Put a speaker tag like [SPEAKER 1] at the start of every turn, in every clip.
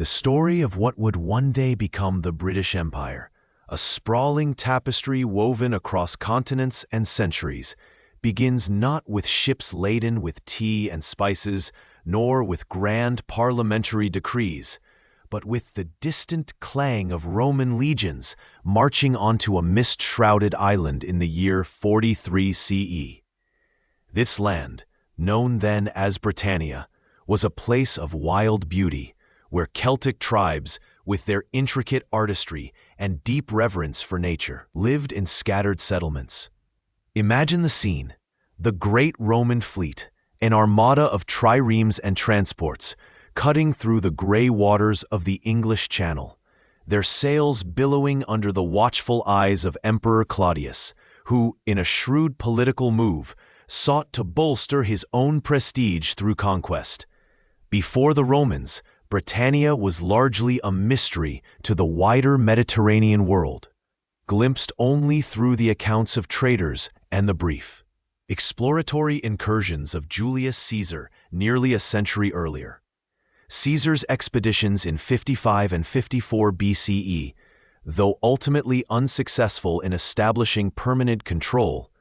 [SPEAKER 1] The story of what would one day become the British Empire, a sprawling tapestry woven across continents and centuries, begins not with ships laden with tea and spices, nor with grand parliamentary decrees, but with the distant clang of Roman legions marching onto a mist-shrouded island in the year 43 CE. This land, known then as Britannia, was a place of wild beauty, where Celtic tribes, with their intricate artistry and deep reverence for nature, lived in scattered settlements. Imagine the scene: the great Roman fleet, an armada of triremes and transports, cutting through the gray waters of the English Channel, their sails billowing under the watchful eyes of Emperor Claudius, who, in a shrewd political move, sought to bolster his own prestige through conquest. Before the Romans, Britannia was largely a mystery to the wider Mediterranean world, glimpsed only through the accounts of traders and the brief, exploratory incursions of Julius Caesar nearly a century earlier. Caesar's expeditions in 55 and 54 BCE, though ultimately unsuccessful in establishing permanent control,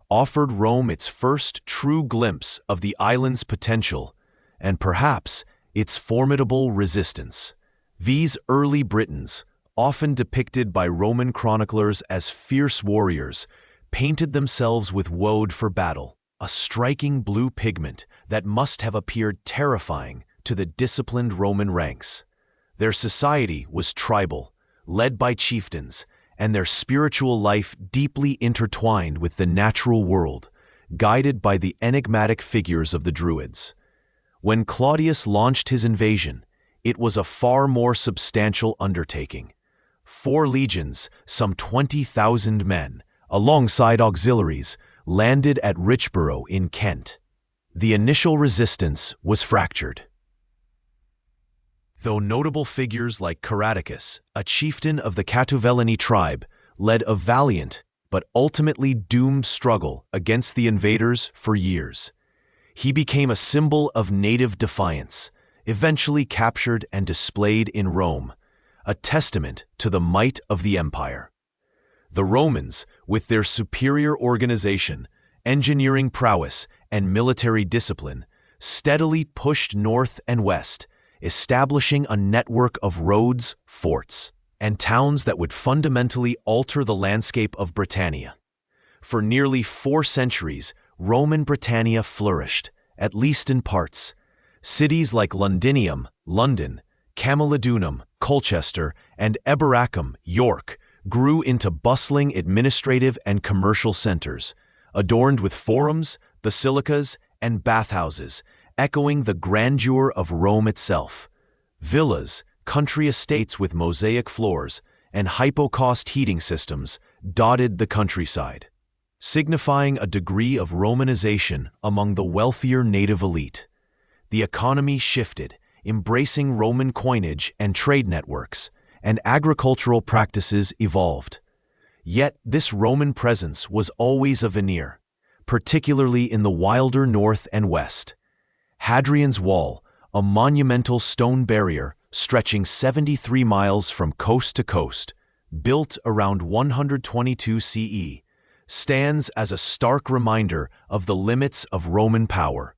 [SPEAKER 1] offered Rome its first true glimpse of the island's potential and perhaps its formidable resistance. These early Britons, often depicted by Roman chroniclers as fierce warriors, painted themselves with woad for battle, a striking blue pigment that must have appeared terrifying to the disciplined Roman ranks. Their society was tribal, led by chieftains, and their spiritual life deeply intertwined with the natural world, guided by the enigmatic figures of the Druids. When Claudius launched his invasion, it was a far more substantial undertaking. 4 legions, some 20,000 men, alongside auxiliaries, landed at Richborough in Kent. The initial resistance was fractured. Though notable figures like Caradicus, a chieftain of the Catuvellani tribe, led a valiant but ultimately doomed struggle against the invaders for years, he became a symbol of native defiance, eventually captured and displayed in Rome, a testament to the might of the empire. The Romans, with their superior organization, engineering prowess, and military discipline, steadily pushed north and west, establishing a network of roads, forts, and towns that would fundamentally alter the landscape of Britannia. For nearly 4 centuries, Roman Britannia flourished, at least in parts. Cities like Londinium, London, Camulodunum, Colchester, and Eboracum, York, grew into bustling administrative and commercial centers, adorned with forums, basilicas, and bathhouses, echoing the grandeur of Rome itself. Villas, country estates with mosaic floors, and hypocaust heating systems dotted the countryside, signifying a degree of Romanization among the wealthier native elite. The economy shifted, embracing Roman coinage and trade networks, and agricultural practices evolved. Yet this Roman presence was always a veneer, particularly in the wilder north and west. Hadrian's Wall, a monumental stone barrier stretching 73 miles from coast to coast, built around 122 CE, stands as a stark reminder of the limits of Roman power.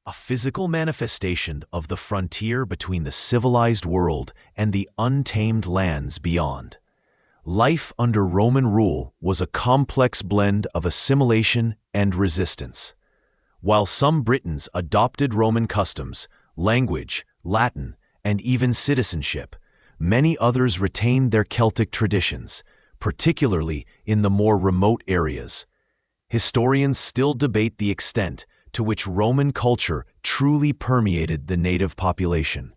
[SPEAKER 1] A physical manifestation of the frontier between the civilized world and the untamed lands beyond. Life under Roman rule was a complex blend of assimilation and resistance. While some Britons adopted Roman customs, language, Latin, and even citizenship, many others retained their Celtic traditions, particularly in the more remote areas. Historians still debate the extent to which Roman culture truly permeated the native population.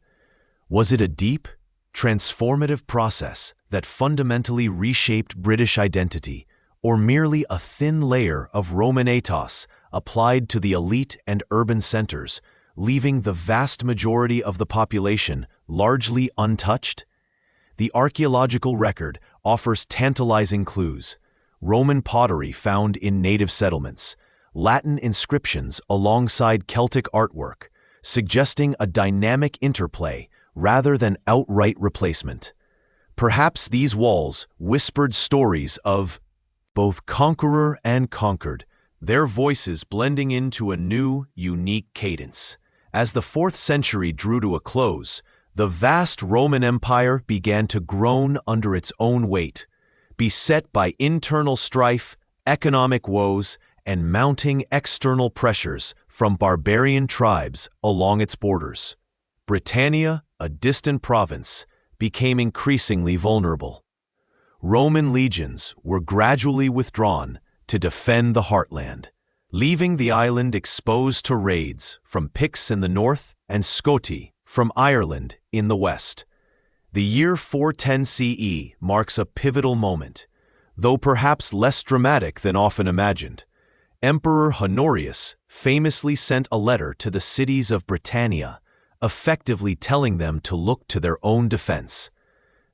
[SPEAKER 1] Was it a deep, transformative process that fundamentally reshaped British identity, or merely a thin layer of Roman ethos applied to the elite and urban centers, leaving the vast majority of the population largely untouched? The archaeological record offers tantalizing clues. Roman pottery found in native settlements, Latin inscriptions alongside Celtic artwork, suggesting a dynamic interplay rather than outright replacement. Perhaps these walls whispered stories of both conqueror and conquered, their voices blending into a new, unique cadence. As the 4th century drew to a close, the vast Roman Empire began to groan under its own weight, beset by internal strife, economic woes, and mounting external pressures from barbarian tribes along its borders. Britannia, a distant province, became increasingly vulnerable. Roman legions were gradually withdrawn to defend the heartland, leaving the island exposed to raids from Picts in the north and Scoti from Ireland in the west. The year 410 CE marks a pivotal moment, though perhaps less dramatic than often imagined. Emperor Honorius famously sent a letter to the cities of Britannia, effectively telling them to look to their own defense.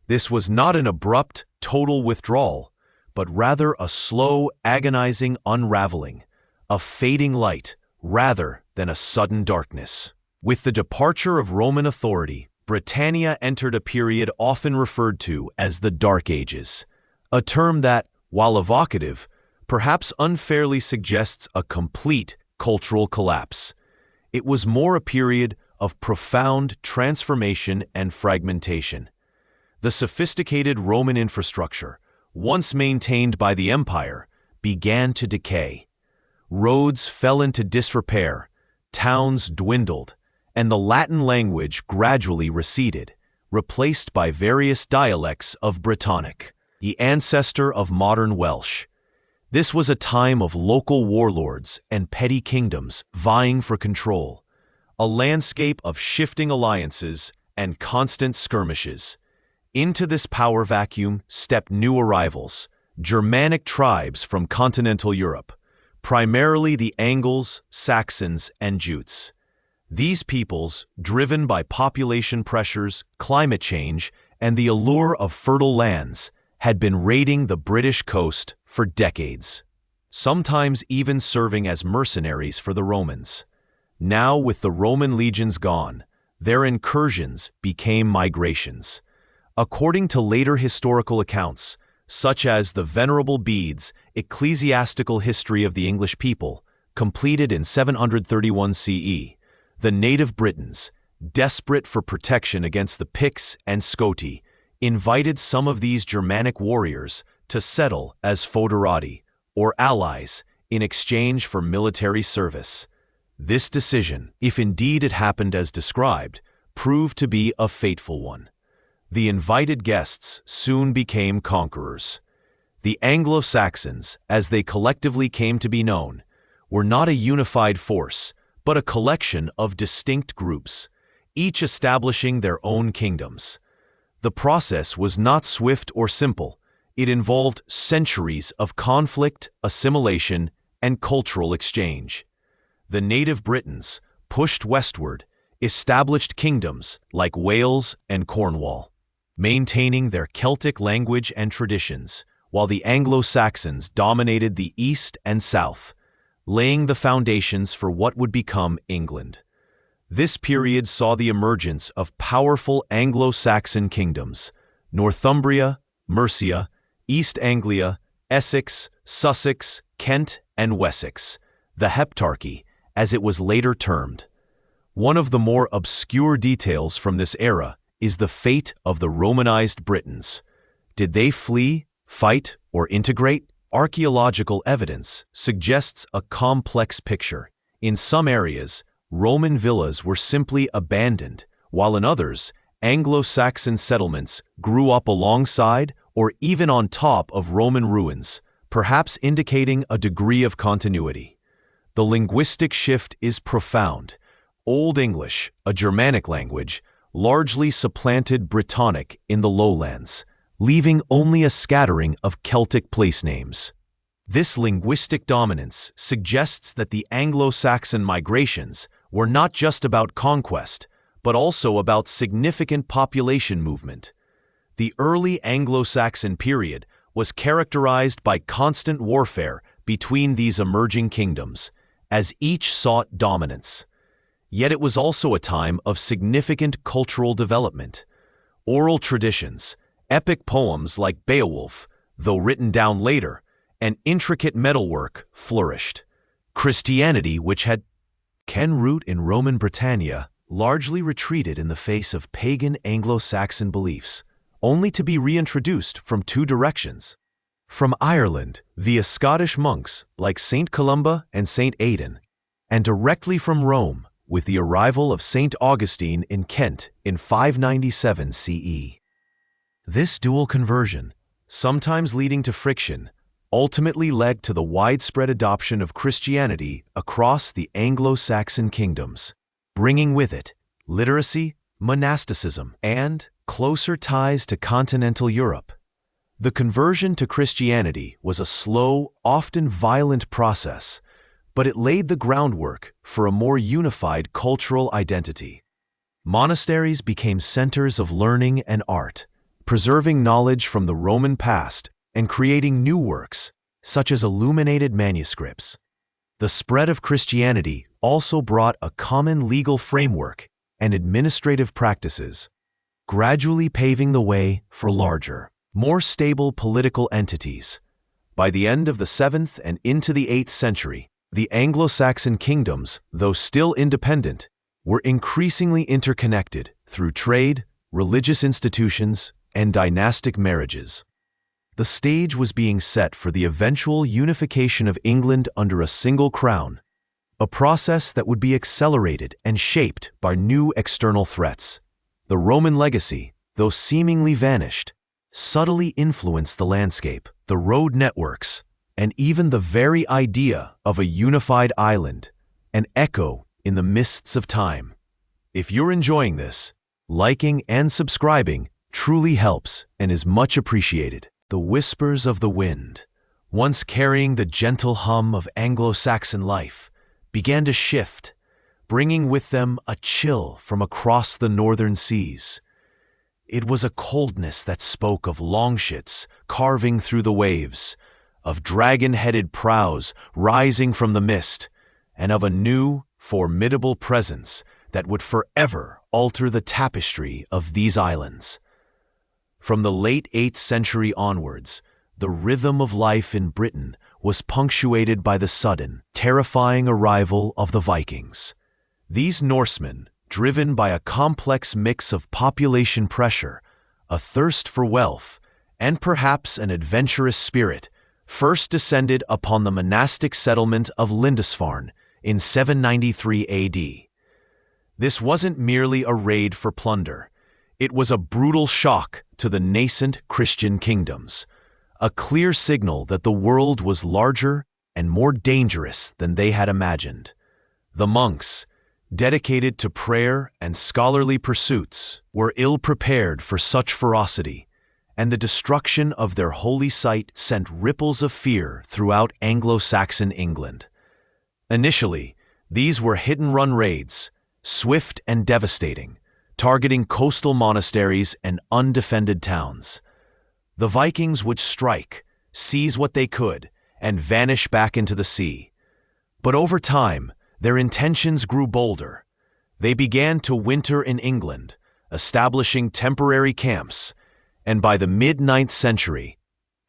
[SPEAKER 1] This was not an abrupt, total withdrawal, but rather a slow, agonizing unraveling, a fading light rather than a sudden darkness. With the departure of Roman authority, Britannia entered a period often referred to as the Dark Ages, a term that, while evocative, perhaps unfairly suggests a complete cultural collapse. It was more a period of profound transformation and fragmentation. The sophisticated Roman infrastructure, once maintained by the empire, began to decay. Roads fell into disrepair, towns dwindled, and the Latin language gradually receded, replaced by various dialects of Britannic, the ancestor of modern Welsh. This was a time of local warlords and petty kingdoms vying for control, a landscape of shifting alliances and constant skirmishes. Into this power vacuum stepped new arrivals, Germanic tribes from continental Europe, primarily the Angles, Saxons, and Jutes. These peoples, driven by population pressures, climate change, and the allure of fertile lands, had been raiding the British coast for decades, sometimes even serving as mercenaries for the Romans. Now, with the Roman legions gone, their incursions became migrations. According to later historical accounts, such as the Venerable Bede's Ecclesiastical History of the English People, completed in 731 CE, the native Britons, desperate for protection against the Picts and Scoti, invited some of these Germanic warriors to settle as foederati, or allies, in exchange for military service. This decision, if indeed it happened as described, proved to be a fateful one. The invited guests soon became conquerors. The Anglo-Saxons, as they collectively came to be known, were not a unified force, but a collection of distinct groups, each establishing their own kingdoms. The process was not swift or simple. It involved centuries of conflict, assimilation, and cultural exchange. The native Britons, pushed westward, established kingdoms like Wales and Cornwall, maintaining their Celtic language and traditions, while the Anglo-Saxons dominated the east and south, laying the foundations for what would become England. This period saw the emergence of powerful Anglo-Saxon kingdoms: Northumbria, Mercia, East Anglia, Essex, Sussex, Kent, and Wessex, the Heptarchy, as it was later termed. One of the more obscure details from this era is the fate of the Romanized Britons. Did they flee, fight, or integrate? Archaeological evidence suggests a complex picture. In some areas, Roman villas were simply abandoned, while in others, Anglo-Saxon settlements grew up alongside or even on top of Roman ruins, perhaps indicating a degree of continuity. The linguistic shift is profound. Old English, a Germanic language, largely supplanted Britannic in the lowlands, leaving only a scattering of Celtic place names. This linguistic dominance suggests that the Anglo-Saxon migrations were not just about conquest, but also about significant population movement. The early Anglo-Saxon period was characterized by constant warfare between these emerging kingdoms, as each sought dominance. Yet it was also a time of significant cultural development. Oral traditions, epic poems like Beowulf, though written down later, and intricate metalwork flourished. Christianity, which had taken root in Roman Britannia, largely retreated in the face of pagan Anglo-Saxon beliefs, only to be reintroduced from two directions. From Ireland via Scottish monks like St. Columba and St. Aidan, and directly from Rome with the arrival of St. Augustine in Kent in 597 CE. This dual conversion, sometimes leading to friction, ultimately led to the widespread adoption of Christianity across the Anglo-Saxon kingdoms, bringing with it literacy, monasticism, and closer ties to continental Europe. The conversion to Christianity was a slow, often violent process, but it laid the groundwork for a more unified cultural identity. Monasteries became centers of learning and art, preserving knowledge from the Roman past and creating new works, such as illuminated manuscripts. The spread of Christianity also brought a common legal framework and administrative practices, gradually paving the way for larger, more stable political entities. By the end of the 7th and into the 8th century, the Anglo-Saxon kingdoms, though still independent, were increasingly interconnected through trade, religious institutions, and dynastic marriages. The stage was being set for the eventual unification of England under a single crown, a process that would be accelerated and shaped by new external threats. The Roman legacy, though seemingly vanished, subtly influenced the landscape, the road networks, and even the very idea of a unified island, an echo in the mists of time. If you're enjoying this, liking and subscribing truly helps and is much appreciated. The whispers of the wind, once carrying the gentle hum of Anglo-Saxon life, began to shift, bringing with them a chill from across the northern seas. It was a coldness that spoke of longships carving through the waves, of dragon-headed prows rising from the mist, and of a new, formidable presence that would forever alter the tapestry of these islands. From the late 8th century onwards, the rhythm of life in Britain was punctuated by the sudden, terrifying arrival of the Vikings. These Norsemen, driven by a complex mix of population pressure, a thirst for wealth, and perhaps an adventurous spirit, first descended upon the monastic settlement of Lindisfarne in 793 AD. This wasn't merely a raid for plunder. It was a brutal shock to the nascent Christian kingdoms, a clear signal that the world was larger and more dangerous than they had imagined. The monks, dedicated to prayer and scholarly pursuits, were ill-prepared for such ferocity, and the destruction of their holy site sent ripples of fear throughout Anglo-Saxon England. Initially, these were hit-and-run raids, swift and devastating, targeting coastal monasteries and undefended towns. The Vikings would strike, seize what they could, and vanish back into the sea. But over time, their intentions grew bolder. They began to winter in England, establishing temporary camps, and by the mid-9th century,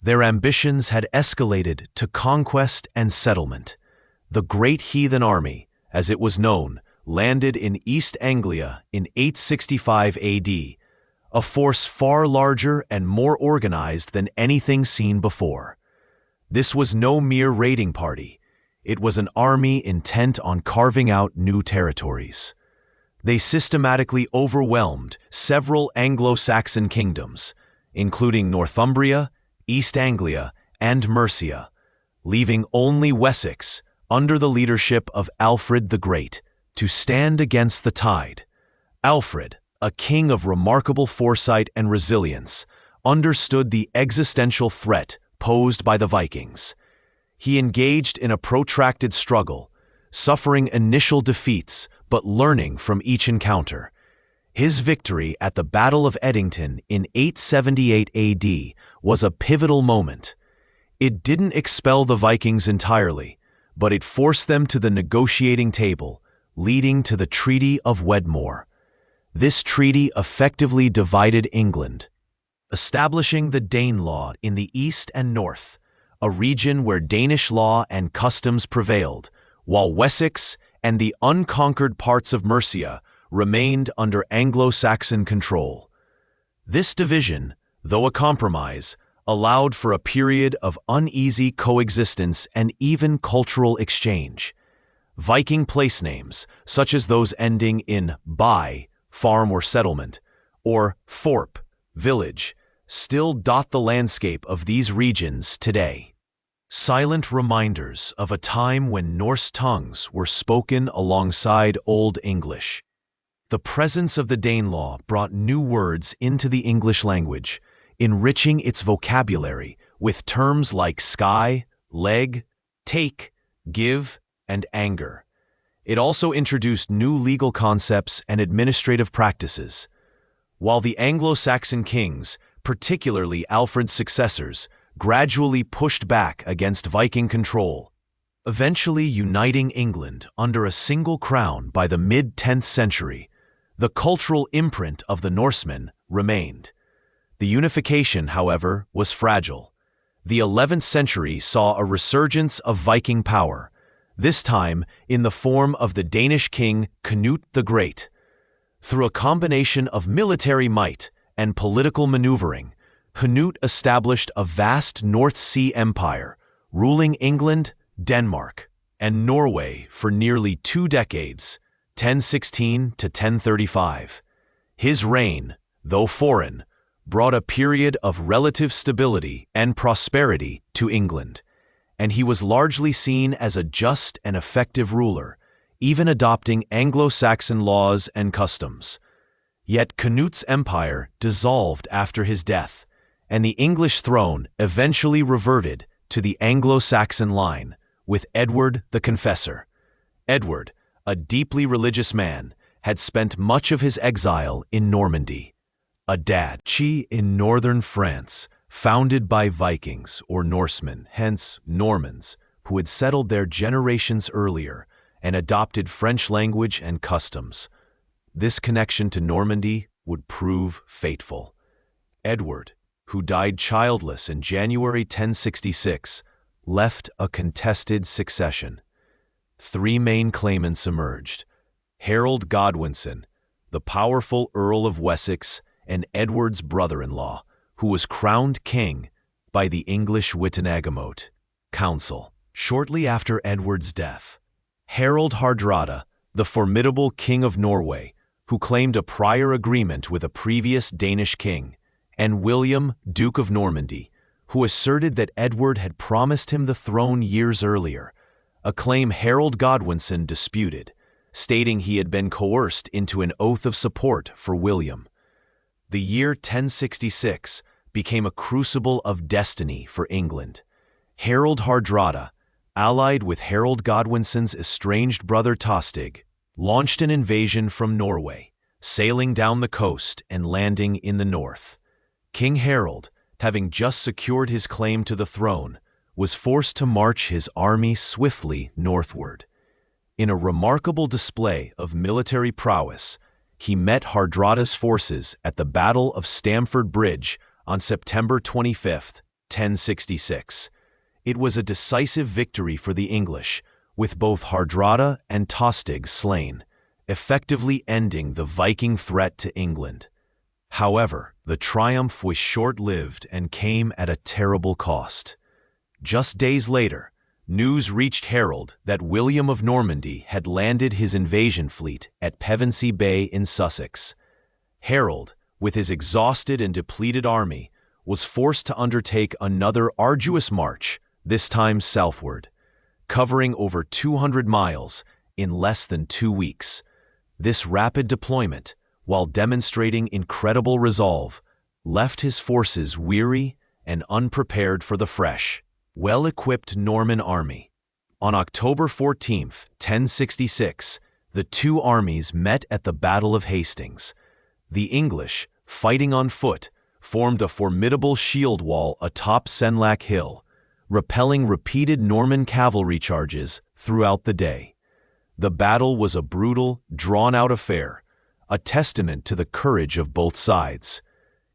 [SPEAKER 1] their ambitions had escalated to conquest and settlement. The Great Heathen Army, as it was known, landed in East Anglia in 865 AD, a force far larger and more organized than anything seen before. This was no mere raiding party. It was an army intent on carving out new territories. They systematically overwhelmed several Anglo-Saxon kingdoms, including Northumbria, East Anglia, and Mercia, leaving only Wessex, under the leadership of Alfred the Great, to stand against the tide. Alfred, a king of remarkable foresight and resilience, understood the existential threat posed by the Vikings. He engaged in a protracted struggle, suffering initial defeats but learning from each encounter. His victory at the Battle of Edington in 878 AD was a pivotal moment. It didn't expel the Vikings entirely, but it forced them to the negotiating table, leading to the Treaty of Wedmore. This treaty effectively divided England, establishing the Danelaw in the east and north, a region where Danish law and customs prevailed, while Wessex and the unconquered parts of Mercia remained under Anglo-Saxon control. This division, though a compromise, allowed for a period of uneasy coexistence and even cultural exchange. Viking place names, such as those ending in by, farm or settlement, or thorp, village, still dot the landscape of these regions today. Silent reminders of a time when Norse tongues were spoken alongside Old English. The presence of the Danelaw brought new words into the English language, enriching its vocabulary with terms like sky, leg, take, give, and anger. It also introduced new legal concepts and administrative practices. While the Anglo-Saxon kings, particularly Alfred's successors, gradually pushed back against Viking control, eventually uniting England under a single crown by the mid-10th century, the cultural imprint of the Norsemen remained. The unification, however, was fragile. The 11th century saw a resurgence of Viking power, this time in the form of the Danish king Canute the Great. Through a combination of military might and political maneuvering, Canute established a vast North Sea empire, ruling England, Denmark, and Norway for nearly 2 decades, 1016 to 1035. His reign, though foreign, brought a period of relative stability and prosperity to England, and he was largely seen as a just and effective ruler, even adopting Anglo-Saxon laws and customs. Yet Canute's empire dissolved after his death, and the English throne eventually reverted to the Anglo-Saxon line, with Edward the Confessor. Edward, a deeply religious man, had spent much of his exile in Normandy, a duchy in northern France, founded by Vikings or Norsemen, hence Normans, who had settled there generations earlier and adopted French language and customs. This connection to Normandy would prove fateful. Edward, who died childless in January 1066, left a contested succession. 3 main claimants emerged: Harold Godwinson, the powerful Earl of Wessex and Edward's brother-in-law, who was crowned king by the English Witenagemot Council. Shortly after Edward's death, Harald Hardrada, the formidable King of Norway, who claimed a prior agreement with a previous Danish king, and William, Duke of Normandy, who asserted that Edward had promised him the throne years earlier, a claim Harold Godwinson disputed, stating he had been coerced into an oath of support for William. The year 1066 became a crucible of destiny for England. Harald Hardrada, allied with Harold Godwinson's estranged brother Tostig, launched an invasion from Norway, sailing down the coast and landing in the north. King Harold, having just secured his claim to the throne, was forced to march his army swiftly northward. In a remarkable display of military prowess, he met Hardrada's forces at the Battle of Stamford Bridge on September 25, 1066. It was a decisive victory for the English, with both Hardrada and Tostig slain, effectively ending the Viking threat to England. However, the triumph was short-lived and came at a terrible cost. Just days later, news reached Harold that William of Normandy had landed his invasion fleet at Pevensey Bay in Sussex. Harold, with his exhausted and depleted army, was forced to undertake another arduous march, this time southward, covering over 200 miles in less than 2 weeks. This rapid deployment, while demonstrating incredible resolve, left his forces weary and unprepared for the fresh, well-equipped Norman army. On October 14, 1066, the 2 armies met at the Battle of Hastings. The English, fighting on foot, formed a formidable shield wall atop Senlac Hill, repelling repeated Norman cavalry charges throughout the day. The battle was a brutal, drawn-out affair, a testament to the courage of both sides.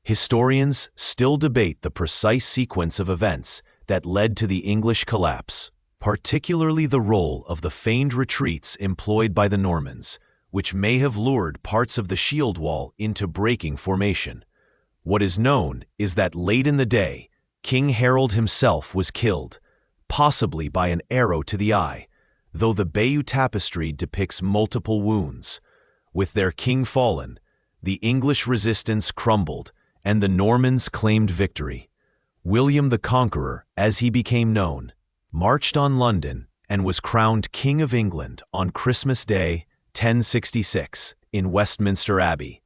[SPEAKER 1] Historians still debate the precise sequence of events that led to the English collapse, particularly the role of the feigned retreats employed by the Normans, which may have lured parts of the shield wall into breaking formation. What is known is that late in the day, King Harold himself was killed, possibly by an arrow to the eye, though the Bayeux Tapestry depicts multiple wounds. With their king fallen, the English resistance crumbled, and the Normans claimed victory. William the Conqueror, as he became known, marched on London and was crowned King of England on Christmas Day, 1066, in Westminster Abbey.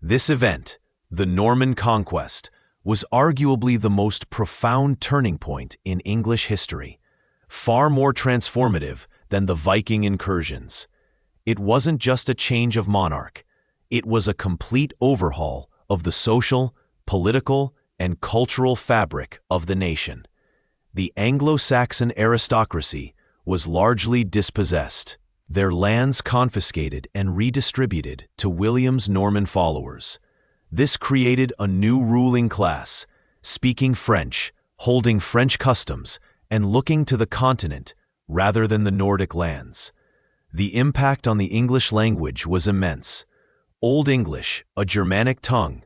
[SPEAKER 1] This event, the Norman Conquest, was arguably the most profound turning point in English history, far more transformative than the Viking incursions. It wasn't just a change of monarch, it was a complete overhaul of the social, political, and cultural fabric of the nation. The Anglo-Saxon aristocracy was largely dispossessed, their lands confiscated and redistributed to William's Norman followers. This created a new ruling class, speaking French, holding French customs, and looking to the continent rather than the Nordic lands. The impact on the English language was immense. Old English, a Germanic tongue,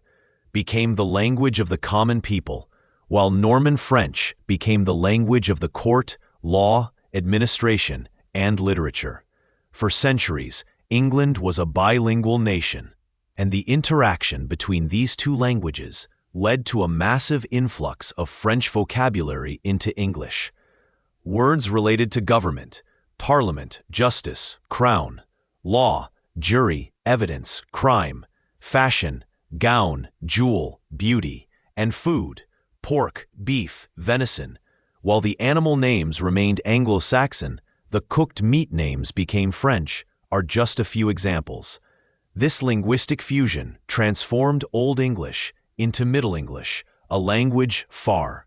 [SPEAKER 1] became the language of the common people, while Norman French became the language of the court, law, administration, and literature. For centuries, England was a bilingual nation, and the interaction between these two languages led to a massive influx of French vocabulary into English. Words related to government, parliament, justice, crown, law, jury, evidence, crime, fashion, gown, jewel, beauty, and food, pork, beef, venison. While the animal names remained Anglo-Saxon, the cooked meat names became French, are just a few examples. This linguistic fusion transformed Old English into Middle English, a language far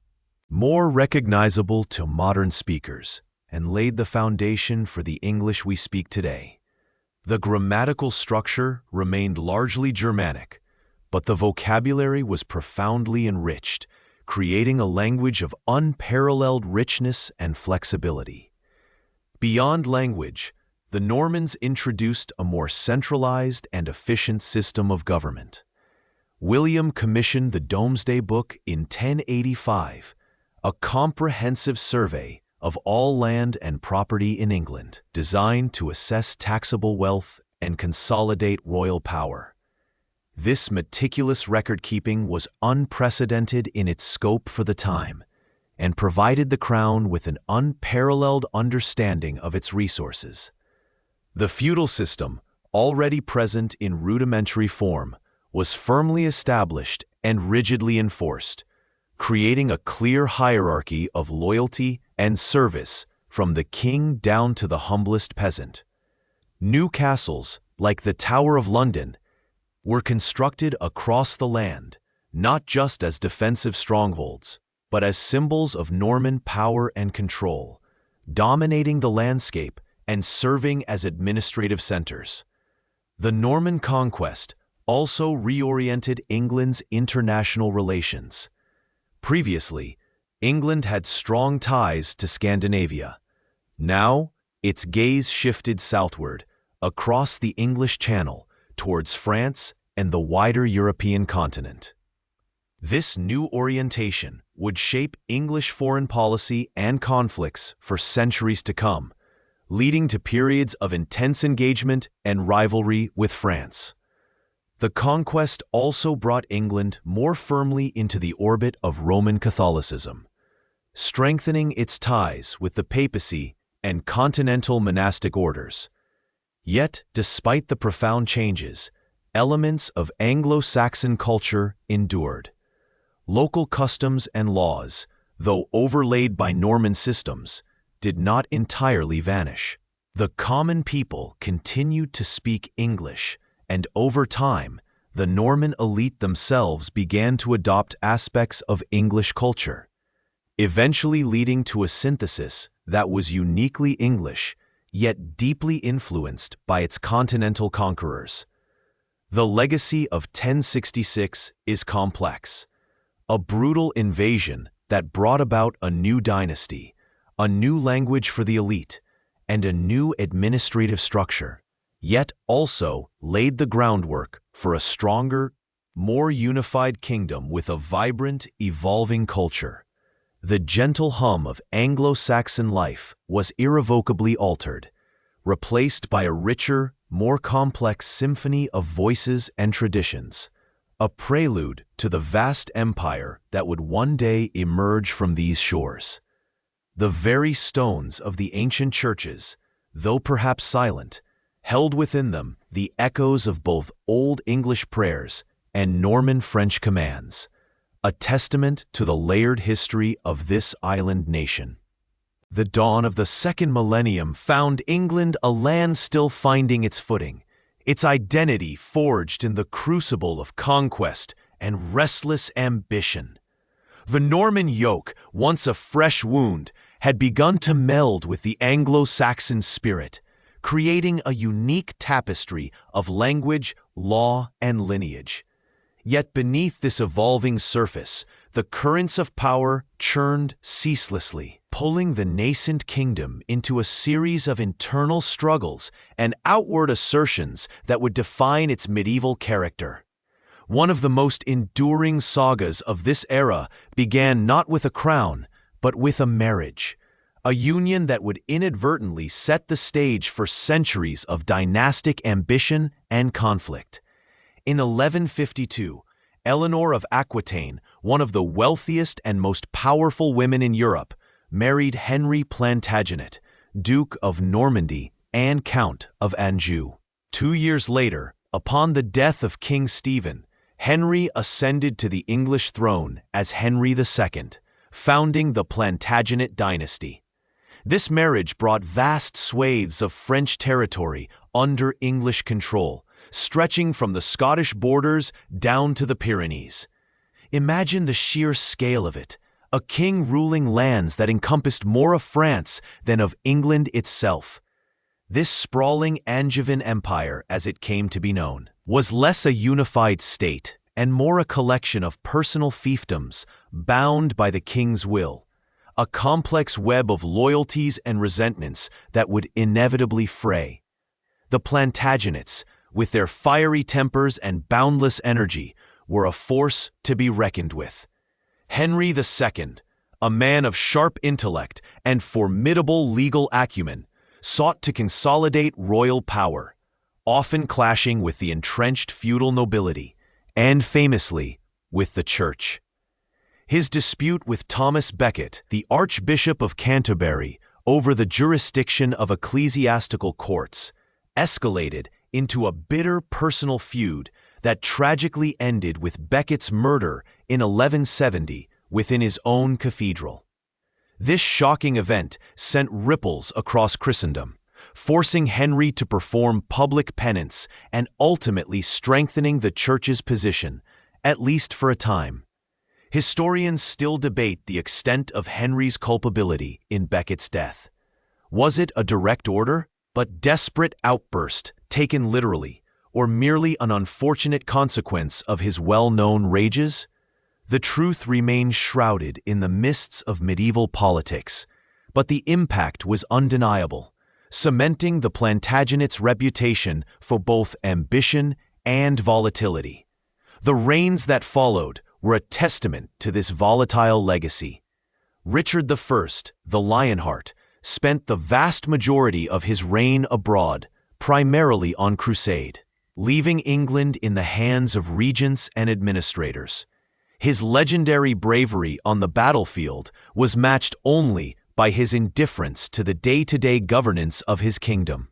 [SPEAKER 1] more recognizable to modern speakers, and laid the foundation for the English we speak today. The grammatical structure remained largely Germanic, but the vocabulary was profoundly enriched, creating a language of unparalleled richness and flexibility. Beyond language, the Normans introduced a more centralized and efficient system of government. William commissioned the Domesday Book in 1085, a comprehensive survey of all land and property in England, designed to assess taxable wealth and consolidate royal power. This meticulous record-keeping was unprecedented in its scope for the time, and provided the Crown with an unparalleled understanding of its resources. The feudal system, already present in rudimentary form, was firmly established and rigidly enforced, creating a clear hierarchy of loyalty and service from the king down to the humblest peasant. New castles, like the Tower of London, were constructed across the land, not just as defensive strongholds, but as symbols of Norman power and control, dominating the landscape and serving as administrative centers. The Norman Conquest also reoriented England's international relations. Previously, England had strong ties to Scandinavia. Now, its gaze shifted southward, across the English Channel, towards France and the wider European continent. This new orientation would shape English foreign policy and conflicts for centuries to come, leading to periods of intense engagement and rivalry with France. The conquest also brought England more firmly into the orbit of Roman Catholicism, strengthening its ties with the papacy and continental monastic orders. Yet, despite the profound changes, elements of Anglo-Saxon culture endured. Local customs and laws, though overlaid by Norman systems, did not entirely vanish. The common people continued to speak English, and over time, the Norman elite themselves began to adopt aspects of English culture, eventually leading to a synthesis that was uniquely English, yet deeply influenced by its continental conquerors. The legacy of 1066 is complex. A brutal invasion that brought about a new dynasty, a new language for the elite, and a new administrative structure, yet also laid the groundwork for a stronger, more unified kingdom with a vibrant, evolving culture. The gentle hum of Anglo-Saxon life was irrevocably altered, replaced by a richer, more complex symphony of voices and traditions, a prelude to the vast empire that would one day emerge from these shores. The very stones of the ancient churches, though perhaps silent, held within them the echoes of both Old English prayers and Norman French commands, a testament to the layered history of this island nation. The dawn of the second millennium found England a land still finding its footing, its identity forged in the crucible of conquest and restless ambition. The Norman yoke, once a fresh wound, had begun to meld with the Anglo-Saxon spirit, creating a unique tapestry of language, law, and lineage. Yet beneath this evolving surface, the currents of power churned ceaselessly, pulling the nascent kingdom into a series of internal struggles and outward assertions that would define its medieval character. One of the most enduring sagas of this era began not with a crown, but with a marriage, a union that would inadvertently set the stage for centuries of dynastic ambition and conflict. In 1152, Eleanor of Aquitaine, one of the wealthiest and most powerful women in Europe, married Henry Plantagenet, Duke of Normandy and Count of Anjou. 2 years later, upon the death of King Stephen, Henry ascended to the English throne as Henry II, founding the Plantagenet dynasty. This marriage brought vast swathes of French territory under English control, stretching from the Scottish borders down to the Pyrenees. Imagine the sheer scale of it, a king ruling lands that encompassed more of France than of England itself. This sprawling Angevin empire, as it came to be known, was less a unified state and more a collection of personal fiefdoms bound by the king's will, a complex web of loyalties and resentments that would inevitably fray. The Plantagenets, with their fiery tempers and boundless energy, were a force to be reckoned with. Henry II, a man of sharp intellect and formidable legal acumen, sought to consolidate royal power, often clashing with the entrenched feudal nobility, and famously, with the Church. His dispute with Thomas Becket, the Archbishop of Canterbury, over the jurisdiction of ecclesiastical courts, escalated into a bitter personal feud that tragically ended with Becket's murder in 1170 within his own cathedral. This shocking event sent ripples across Christendom, forcing Henry to perform public penance and ultimately strengthening the Church's position, at least for a time. Historians still debate the extent of Henry's culpability in Becket's death. Was it a direct order, but desperate outburst taken literally, or merely an unfortunate consequence of his well-known rages? The truth remains shrouded in the mists of medieval politics, but the impact was undeniable, cementing the Plantagenets' reputation for both ambition and volatility. The reigns that followed were a testament to this volatile legacy. Richard I, the Lionheart, spent the vast majority of his reign abroad, primarily on crusade, leaving England in the hands of regents and administrators. His legendary bravery on the battlefield was matched only by his indifference to the day-to-day governance of his kingdom.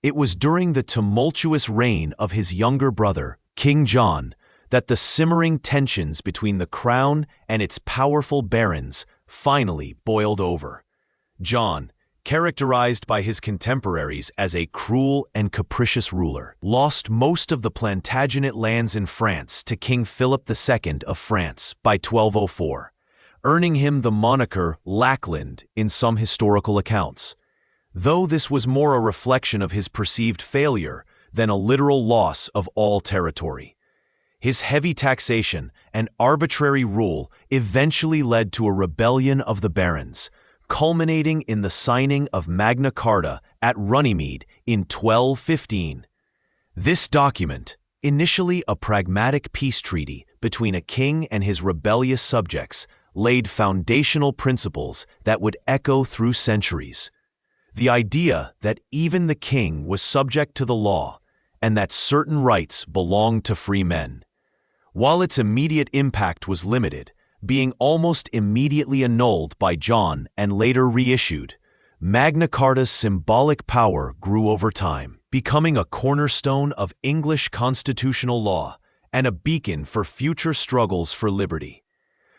[SPEAKER 1] It was during the tumultuous reign of his younger brother, King John, that the simmering tensions between the crown and its powerful barons finally boiled over. John, characterized by his contemporaries as a cruel and capricious ruler, lost most of the Plantagenet lands in France to King Philip II of France by 1204, earning him the moniker Lackland in some historical accounts. though this was more a reflection of his perceived failure than a literal loss of all territory. His heavy taxation and arbitrary rule eventually led to a rebellion of the barons, culminating in the signing of Magna Carta at Runnymede in 1215. This document, initially a pragmatic peace treaty between a king and his rebellious subjects, laid foundational principles that would echo through centuries. The idea that even the king was subject to the law and that certain rights belonged to free men. While its immediate impact was limited, being almost immediately annulled by John and later reissued, Magna Carta's symbolic power grew over time, becoming a cornerstone of English constitutional law and a beacon for future struggles for liberty.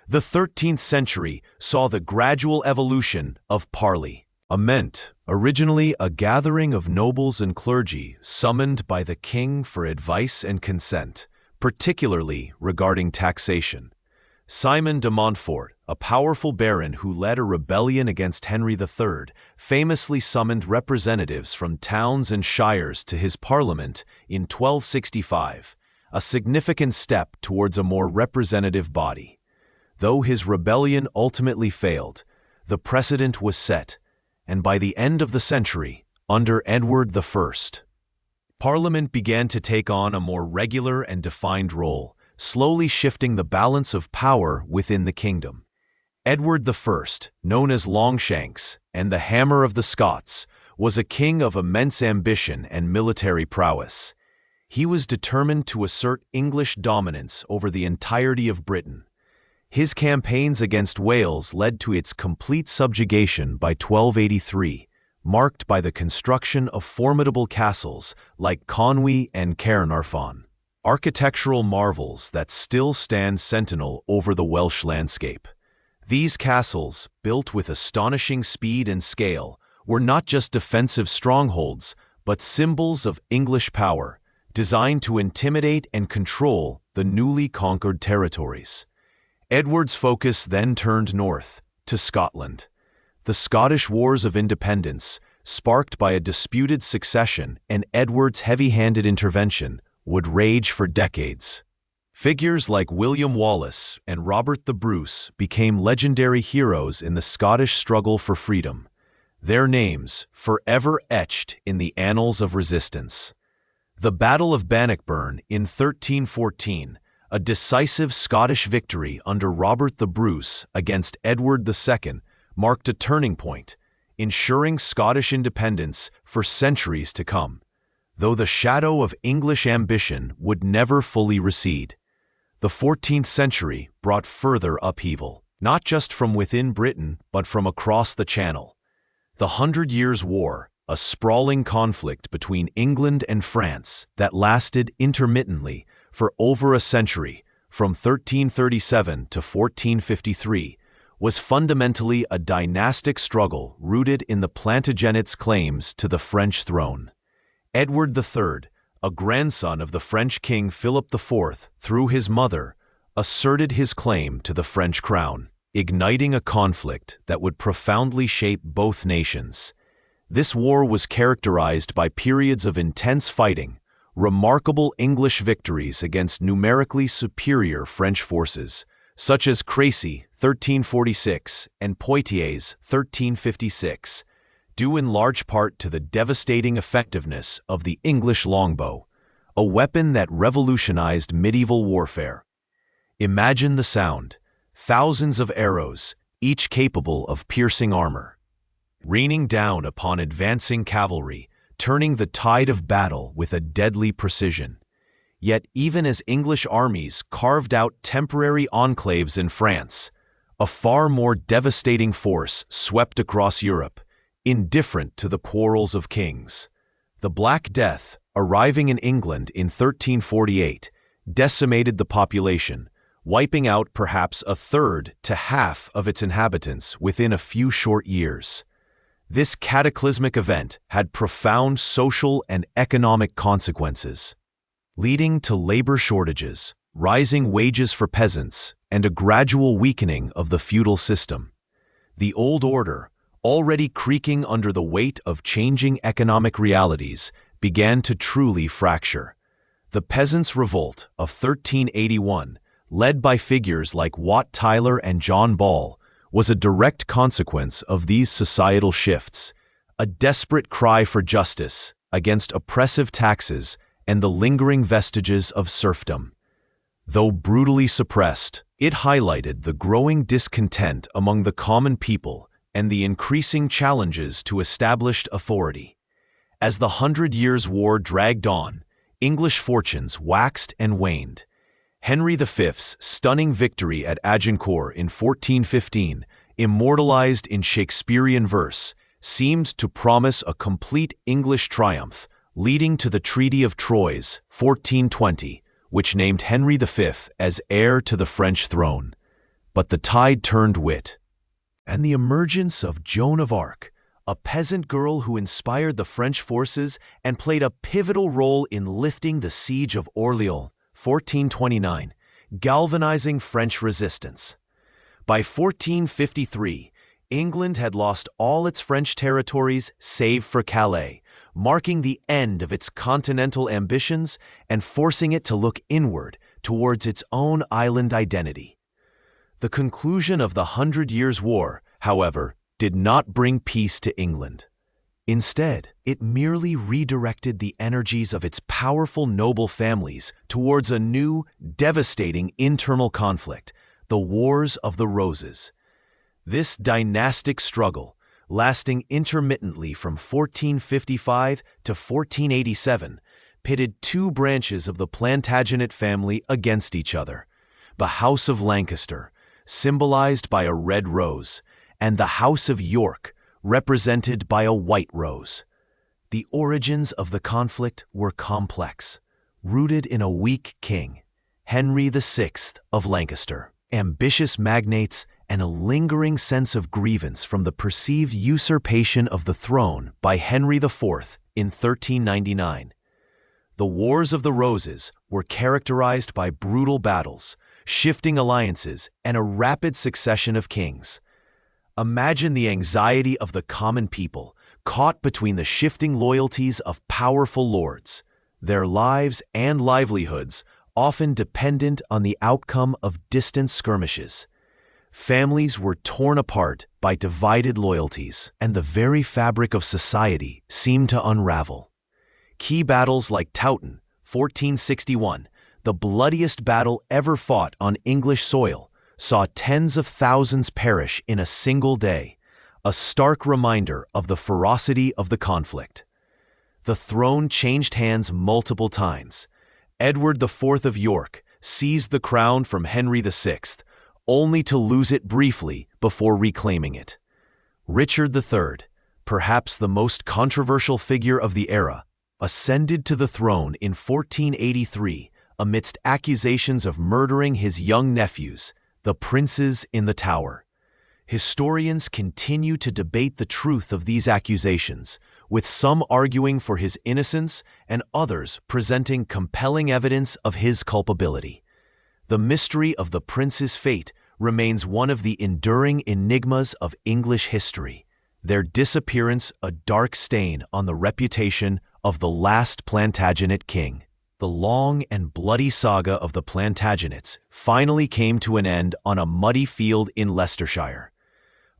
[SPEAKER 1] The 13th century saw the gradual evolution of Parliament, originally a gathering of nobles and clergy summoned by the king for advice and consent, particularly regarding taxation. Simon de Montfort, a powerful baron who led a rebellion against Henry III, famously summoned representatives from towns and shires to his parliament in 1265, a significant step towards a more representative body. Though his rebellion ultimately failed, the precedent was set, and by the end of the century, under Edward I, Parliament began to take on a more regular and defined role, slowly shifting the balance of power within the kingdom. Edward I, known as Longshanks and the Hammer of the Scots, was a king of immense ambition and military prowess. He was determined to assert English dominance over the entirety of Britain. His campaigns against Wales led to its complete subjugation by 1283, marked by the construction of formidable castles like Conwy and Caernarfon, architectural marvels that still stand sentinel over the Welsh landscape. These castles, built with astonishing speed and scale, were not just defensive strongholds, but symbols of English power, designed to intimidate and control the newly conquered territories. Edward's focus then turned north, to Scotland. The Scottish Wars of Independence, sparked by a disputed succession and Edward's heavy-handed intervention, would rage for decades. Figures like William Wallace and Robert the Bruce became legendary heroes in the Scottish struggle for freedom, their names forever etched in the annals of resistance. The Battle of Bannockburn in 1314, a decisive Scottish victory under Robert the Bruce against Edward II, marked a turning point, ensuring Scottish independence for centuries to come, though the shadow of English ambition would never fully recede. The 14th century brought further upheaval, not just from within Britain, but from across the Channel. The 100 Years' War, a sprawling conflict between England and France that lasted intermittently for over a century, from 1337 to 1453, was fundamentally a dynastic struggle rooted in the Plantagenets' claims to the French throne. Edward III, a grandson of the French king Philip IV through his mother, asserted his claim to the French crown, igniting a conflict that would profoundly shape both nations. This war was characterized by periods of intense fighting, remarkable English victories against numerically superior French forces, such as Crécy, 1346, and Poitiers, 1356, due in large part to the devastating effectiveness of the English longbow, a weapon that revolutionized medieval warfare. Imagine the sound: thousands of arrows, each capable of piercing armor, raining down upon advancing cavalry, turning the tide of battle with a deadly precision. Yet even as English armies carved out temporary enclaves in France, a far more devastating force swept across Europe, indifferent to the quarrels of kings. The Black Death, arriving in England in 1348, decimated the population, wiping out perhaps a third to half of its inhabitants within a few short years. This cataclysmic event had profound social and economic consequences, leading to labor shortages, rising wages for peasants, and a gradual weakening of the feudal system. The old order, already creaking under the weight of changing economic realities, began to truly fracture. The Peasants' Revolt of 1381, led by figures like Wat Tyler and John Ball, was a direct consequence of these societal shifts, a desperate cry for justice against oppressive taxes and the lingering vestiges of serfdom. Though brutally suppressed, it highlighted the growing discontent among the common people and the increasing challenges to established authority. As the 100 Years' War dragged on, English fortunes waxed and waned. Henry V's stunning victory at Agincourt in 1415, immortalized in Shakespearean verse, seemed to promise a complete English triumph, leading to the Treaty of Troyes, 1420, which named Henry V as heir to the French throne. But the tide turned wit, and the emergence of Joan of Arc, a peasant girl who inspired the French forces and played a pivotal role in lifting the siege of Orléans, 1429, galvanizing French resistance. By 1453, England had lost all its French territories save for Calais, marking the end of its continental ambitions and forcing it to look inward towards its own island identity. The conclusion of the 100 Years' War, however, did not bring peace to England. Instead, it merely redirected the energies of its powerful noble families towards a new, devastating internal conflict, the Wars of the Roses. This dynastic struggle, lasting intermittently from 1455 to 1487, pitted two branches of the Plantagenet family against each other: the House of Lancaster, symbolized by a red rose, and the House of York, represented by a white rose. The origins of the conflict were complex, rooted in a weak king, Henry VI of Lancaster, ambitious magnates, and a lingering sense of grievance from the perceived usurpation of the throne by Henry IV in 1399. The Wars of the Roses were characterized by brutal battles, shifting alliances, and a rapid succession of kings. Imagine the anxiety of the common people, caught between the shifting loyalties of powerful lords, their lives and livelihoods often dependent on the outcome of distant skirmishes. Families were torn apart by divided loyalties, and the very fabric of society seemed to unravel. Key battles like Towton, 1461, the bloodiest battle ever fought on English soil, saw tens of thousands perish in a single day, a stark reminder of the ferocity of the conflict. The throne changed hands multiple times. Edward IV of York seized the crown from Henry VI, only to lose it briefly before reclaiming it. Richard III, perhaps the most controversial figure of the era, ascended to the throne in 1483 amidst accusations of murdering his young nephews, the princes in the Tower. Historians continue to debate the truth of these accusations, with some arguing for his innocence and others presenting compelling evidence of his culpability. The mystery of the prince's fate remains one of the enduring enigmas of English history, their disappearance a dark stain on the reputation of the last Plantagenet king. The long and bloody saga of the Plantagenets finally came to an end on a muddy field in Leicestershire.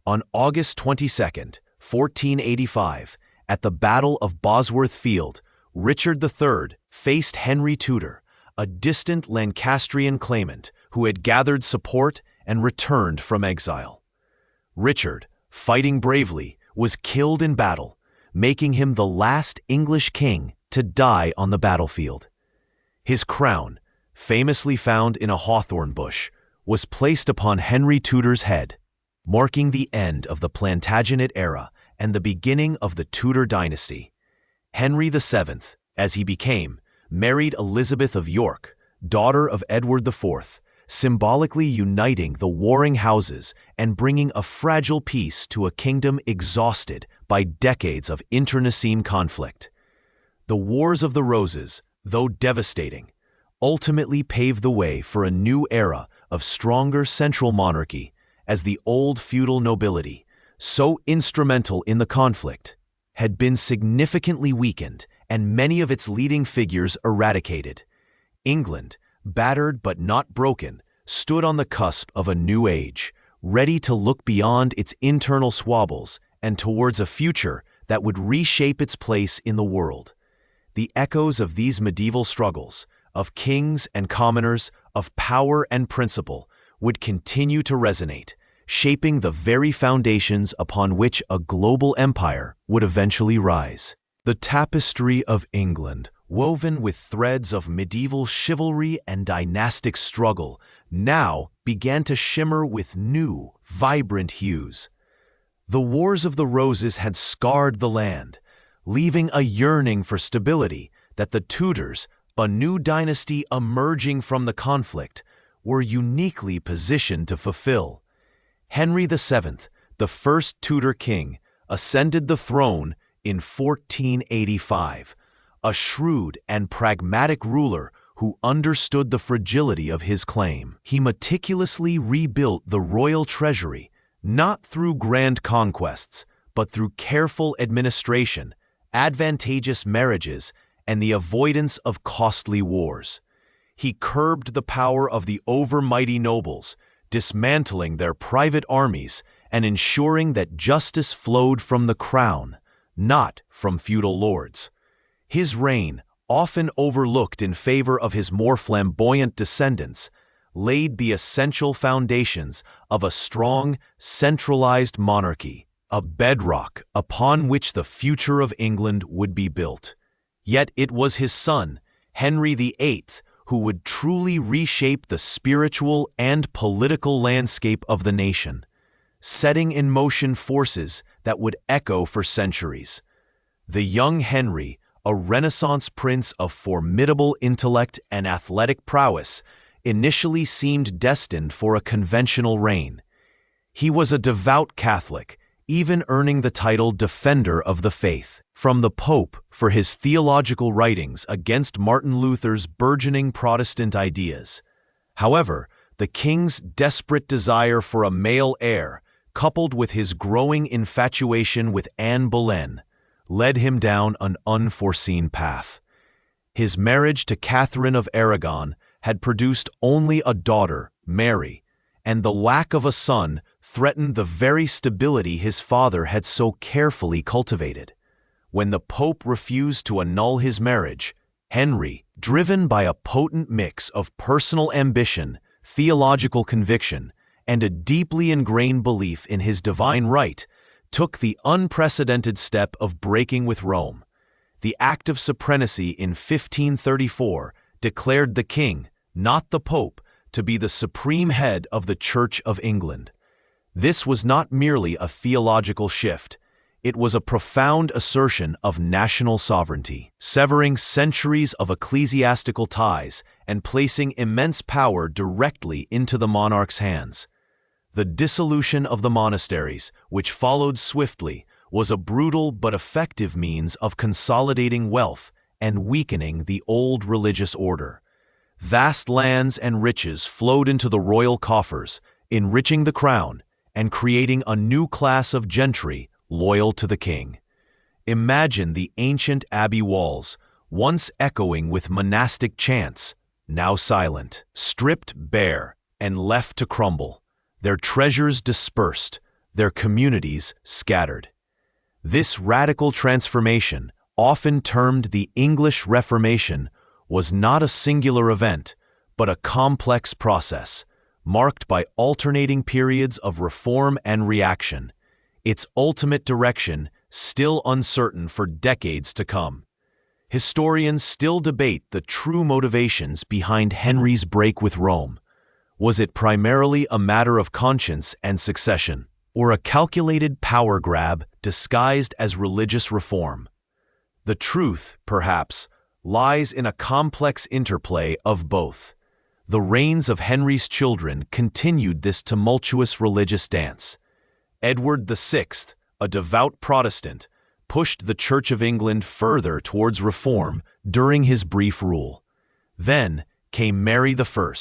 [SPEAKER 1] On August 22, 1485, at the Battle of Bosworth Field, Richard III faced Henry Tudor, a distant Lancastrian claimant who had gathered support and returned from exile. Richard, fighting bravely, was killed in battle, making him the last English king to die on the battlefield. His crown, famously found in a hawthorn bush, was placed upon Henry Tudor's head, marking the end of the Plantagenet era and the beginning of the Tudor dynasty. Henry VII, as he became, married Elizabeth of York, daughter of Edward IV, symbolically uniting the warring houses and bringing a fragile peace to a kingdom exhausted by decades of internecine conflict. The Wars of the Roses, though devastating, ultimately paved the way for a new era of stronger central monarchy as the old feudal nobility, so instrumental in the conflict, had been significantly weakened and many of its leading figures eradicated. England, battered but not broken, stood on the cusp of a new age, ready to look beyond its internal squabbles and towards a future that would reshape its place in the world. The echoes of these medieval struggles, of kings and commoners, of power and principle, would continue to resonate, shaping the very foundations upon which a global empire would eventually rise. The tapestry of England, woven with threads of medieval chivalry and dynastic struggle, now began to shimmer with new, vibrant hues. The Wars of the Roses had scarred the land, leaving a yearning for stability that the Tudors, a new dynasty emerging from the conflict, were uniquely positioned to fulfill. Henry VII, the first Tudor king, ascended the throne in 1485, a shrewd and pragmatic ruler who understood the fragility of his claim. He meticulously rebuilt the royal treasury, not through grand conquests, but through careful administration, advantageous marriages, and the avoidance of costly wars. He curbed the power of the overmighty nobles, dismantling their private armies and ensuring that justice flowed from the crown, not from feudal lords. His reign, often overlooked in favor of his more flamboyant descendants, laid the essential foundations of a strong, centralized monarchy, a bedrock upon which the future of England would be built. Yet it was his son, Henry VIII, who would truly reshape the spiritual and political landscape of the nation, setting in motion forces that would echo for centuries. The young Henry, a Renaissance prince of formidable intellect and athletic prowess, initially seemed destined for a conventional reign. He was a devout Catholic, even earning the title Defender of the Faith from the Pope for his theological writings against Martin Luther's burgeoning Protestant ideas. However, the king's desperate desire for a male heir, coupled with his growing infatuation with Anne Boleyn, led him down an unforeseen path. His marriage to Catherine of Aragon had produced only a daughter, Mary, and the lack of a son threatened the very stability his father had so carefully cultivated. When the Pope refused to annul his marriage, Henry, driven by a potent mix of personal ambition, theological conviction, and a deeply ingrained belief in his divine right, took the unprecedented step of breaking with Rome. The Act of Supremacy in 1534 declared the king, not the Pope, to be the supreme head of the Church of England. This was not merely a theological shift. It was a profound assertion of national sovereignty, severing centuries of ecclesiastical ties and placing immense power directly into the monarch's hands. The dissolution of the monasteries, which followed swiftly, was a brutal but effective means of consolidating wealth and weakening the old religious order. Vast lands and riches flowed into the royal coffers, enriching the crown and creating a new class of gentry loyal to the king. Imagine the ancient abbey walls, once echoing with monastic chants, now silent, stripped bare, and left to crumble, their treasures dispersed, their communities scattered. This radical transformation, often termed the English Reformation, was not a singular event, but a complex process, marked by alternating periods of reform and reaction, its ultimate direction still uncertain for decades to come. Historians still debate the true motivations behind Henry's break with Rome. Was it primarily a matter of conscience and succession, or a calculated power grab disguised as religious reform? The truth, perhaps, lies in a complex interplay of both. The reigns of Henry's children continued this tumultuous religious dance. Edward VI, a devout Protestant, pushed the Church of England further towards reform during his brief rule. Then came Mary I,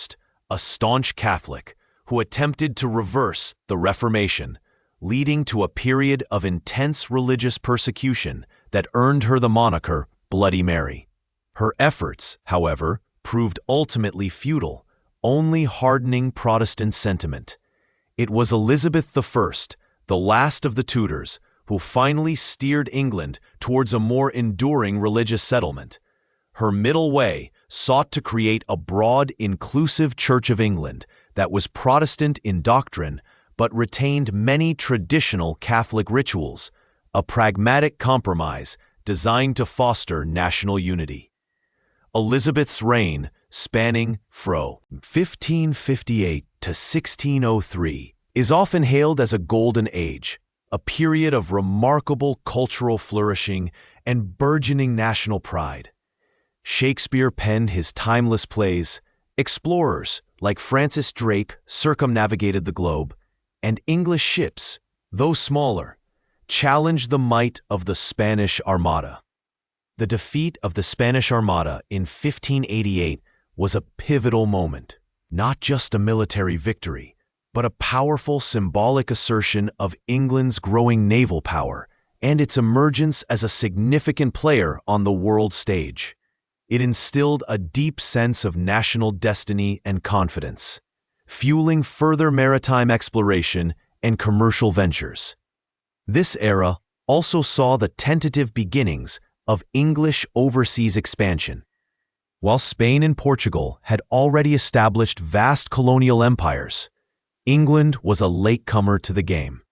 [SPEAKER 1] a staunch Catholic, who attempted to reverse the Reformation, leading to a period of intense religious persecution that earned her the moniker Bloody Mary. Her efforts, however, proved ultimately futile, only hardening Protestant sentiment. It was Elizabeth I, the last of the Tudors, who finally steered England towards a more enduring religious settlement. Her middle way sought to create a broad, inclusive Church of England that was Protestant in doctrine but retained many traditional Catholic rituals, a pragmatic compromise designed to foster national unity. Elizabeth's reign, spanning from 1558 to 1603, is often hailed as a golden age, a period of remarkable cultural flourishing and burgeoning national pride. Shakespeare penned his timeless plays, explorers like Francis Drake circumnavigated the globe, and English ships, though smaller, challenged the might of the Spanish Armada. The defeat of the Spanish Armada in 1588 was a pivotal moment, not just a military victory, but a powerful symbolic assertion of England's growing naval power and its emergence as a significant player on the world stage. It instilled a deep sense of national destiny and confidence, fueling further maritime exploration and commercial ventures. This era also saw the tentative beginnings of English overseas expansion. While Spain and Portugal had already established vast colonial empires, England was a latecomer to the game.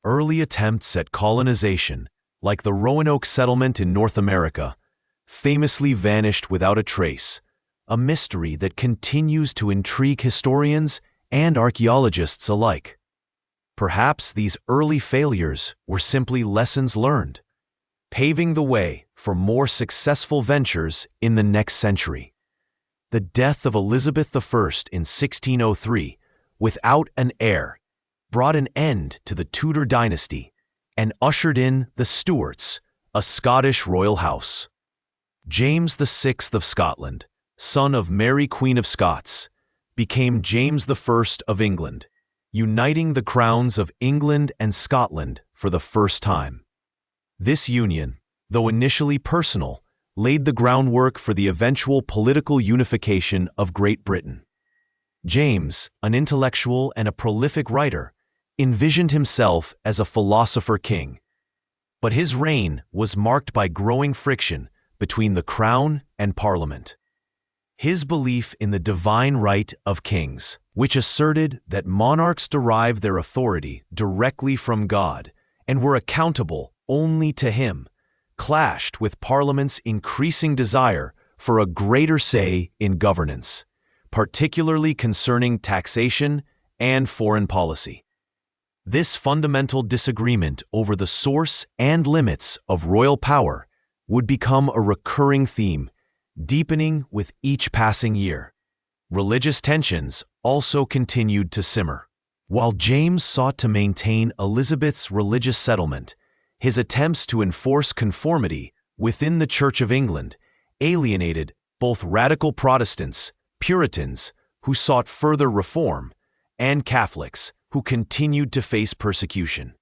[SPEAKER 1] Early attempts at colonization, like the Roanoke settlement in North America, famously vanished without a trace, a mystery that continues to intrigue historians and archaeologists alike. Perhaps these early failures were simply lessons learned, paving the way for more successful ventures in the next century. The death of Elizabeth I in 1603, without an heir, brought an end to the Tudor dynasty and ushered in the Stuarts, a Scottish royal house. James VI of Scotland, son of Mary Queen of Scots, became James I of England, uniting the crowns of England and Scotland for the first time. This union, though initially personal, laid the groundwork for the eventual political unification of Great Britain. James, an intellectual and a prolific writer, envisioned himself as a philosopher king. But his reign was marked by growing friction between the crown and parliament. His belief in the divine right of kings, which asserted that monarchs derive their authority directly from God and were accountable only to him, clashed with Parliament's increasing desire for a greater say in governance, particularly concerning taxation and foreign policy. This fundamental disagreement over the source and limits of royal power would become a recurring theme, deepening with each passing year. Religious tensions also continued to simmer. While James sought to maintain Elizabeth's religious settlement, his attempts to enforce conformity within the Church of England alienated both radical Protestants, Puritans, who sought further reform, and Catholics, who continued to face persecution.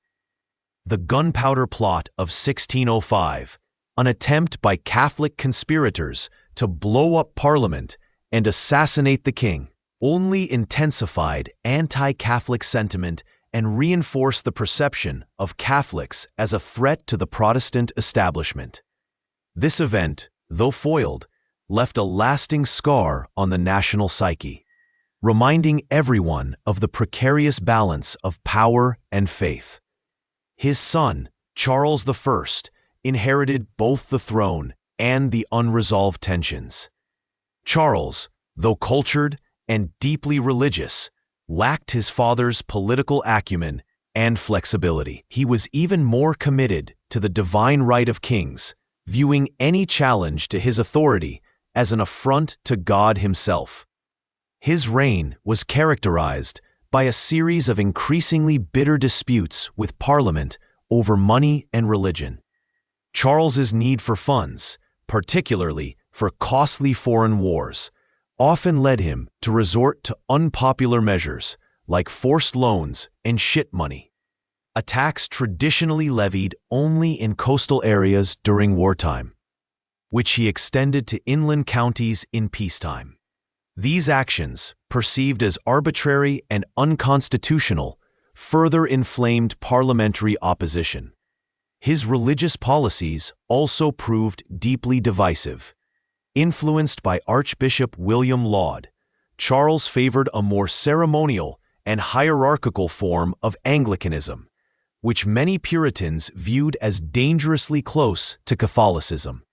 [SPEAKER 1] The Gunpowder Plot of 1605, an attempt by Catholic conspirators to blow up Parliament and assassinate the king, only intensified anti-Catholic sentiment and reinforced the perception of Catholics as a threat to the Protestant establishment. This event, though foiled, left a lasting scar on the national psyche, reminding everyone of the precarious balance of power and faith. His son, Charles I, inherited both the throne and the unresolved tensions. Charles, though cultured and deeply religious, lacked his father's political acumen and flexibility. He was even more committed to the divine right of kings, viewing any challenge to his authority as an affront to God himself. His reign was characterized by a series of increasingly bitter disputes with Parliament over money and religion. Charles's need for funds, particularly for costly foreign wars, often led him to resort to unpopular measures like forced loans and shit money. a tax traditionally levied only in coastal areas during wartime, which he extended to inland counties in peacetime. These actions, perceived as arbitrary and unconstitutional, further inflamed parliamentary opposition. His religious policies also proved deeply divisive. Influenced by Archbishop William Laud, Charles favored a more ceremonial and hierarchical form of Anglicanism, which many Puritans viewed as dangerously close to Catholicism.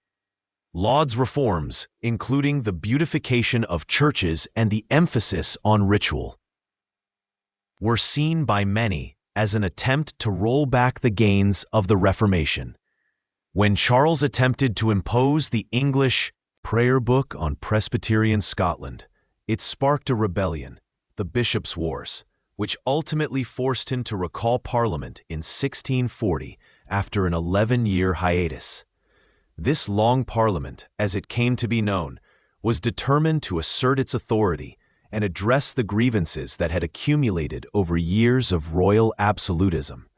[SPEAKER 1] Laud's reforms, including the beautification of churches and the emphasis on ritual, were seen by many as an attempt to roll back the gains of the Reformation. When Charles attempted to impose the English prayer book on Presbyterian Scotland, it sparked a rebellion, the Bishops' Wars, which ultimately forced him to recall Parliament in 1640 after an 11-year hiatus. This long Parliament, as it came to be known, was determined to assert its authority and address the grievances that had accumulated over years of royal absolutism.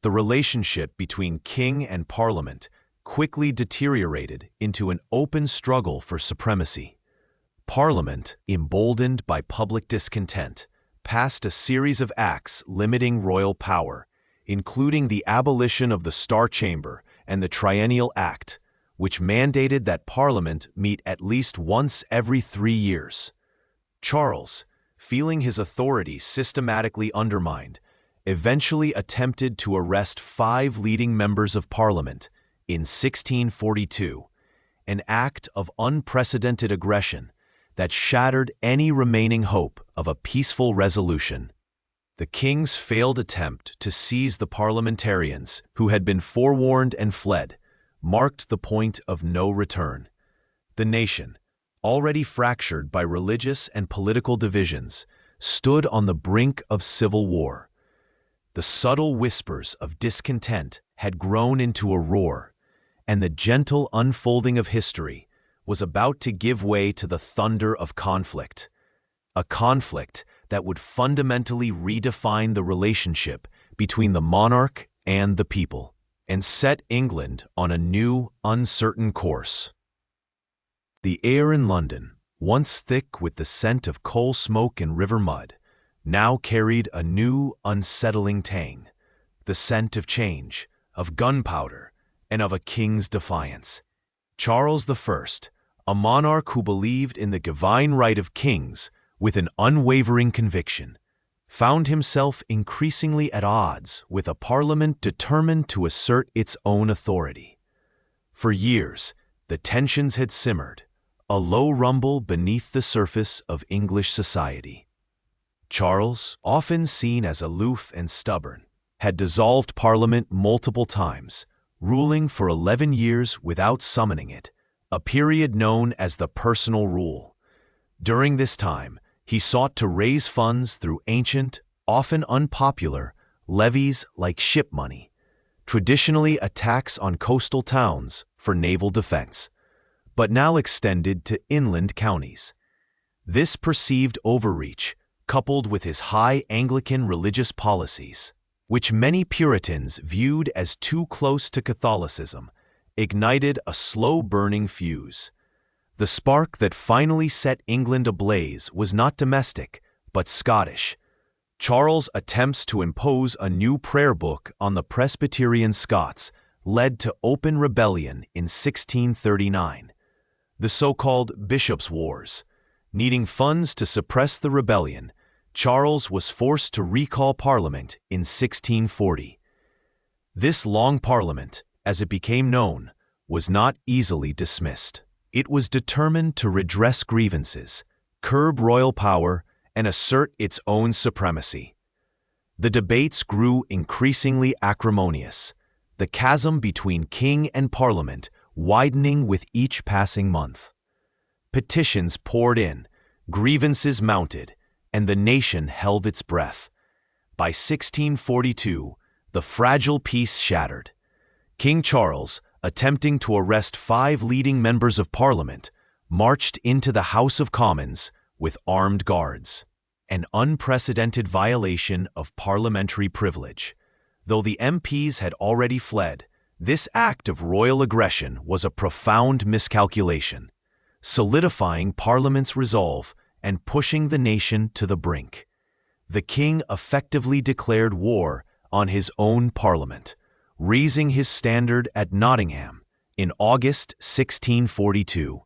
[SPEAKER 1] The relationship between king and Parliament quickly deteriorated into an open struggle for supremacy. Parliament, emboldened by public discontent, passed a series of acts limiting royal power, including the abolition of the Star Chamber and the Triennial Act, which mandated that Parliament meet at least once every 3 years. Charles, feeling his authority systematically undermined, eventually attempted to arrest 5 leading members of Parliament in 1642, an act of unprecedented aggression that shattered any remaining hope of a peaceful resolution. The king's failed attempt to seize the parliamentarians who had been forewarned and fled marked the point of no return. The nation, already fractured by religious and political divisions, stood on the brink of civil war. The subtle whispers of discontent had grown into a roar, and the gentle unfolding of history was about to give way to the thunder of conflict. A conflict that would fundamentally redefine the relationship between the monarch and the people, and set England on a new, uncertain course. The air in London, once thick with the scent of coal smoke and river mud, now carried a new, unsettling tang, the scent of change, of gunpowder, and of a king's defiance. Charles I, a monarch who believed in the divine right of kings with an unwavering conviction, found himself increasingly at odds with a parliament determined to assert its own authority. For years, the tensions had simmered, a low rumble beneath the surface of English society. Charles, often seen as aloof and stubborn, had dissolved Parliament multiple times, ruling for 11 years without summoning it, a period known as the Personal Rule. During this time, he sought to raise funds through ancient, often unpopular, levies like ship money, traditionally a tax on coastal towns for naval defense, but now extended to inland counties. This perceived overreach, coupled with his high Anglican religious policies, which many Puritans viewed as too close to Catholicism, ignited a slow-burning fuse. The spark that finally set England ablaze was not domestic, but Scottish. Charles' attempts to impose a new prayer book on the Presbyterian Scots led to open rebellion in 1639. The so-called Bishops' Wars. Needing funds to suppress the rebellion, Charles was forced to recall Parliament in 1640. This Long Parliament, as it became known, was not easily dismissed. It was determined to redress grievances, curb royal power, and assert its own supremacy. The debates grew increasingly acrimonious, the chasm between king and Parliament widening with each passing month. Petitions poured in, grievances mounted, and the nation held its breath. By 1642, the fragile peace shattered. King Charles, attempting to arrest 5 leading members of Parliament, marched into the House of Commons with armed guards, an unprecedented violation of parliamentary privilege. Though the MPs had already fled, this act of royal aggression was a profound miscalculation, solidifying Parliament's resolve and pushing the nation to the brink. The king effectively declared war on his own Parliament, raising his standard at Nottingham in August 1642,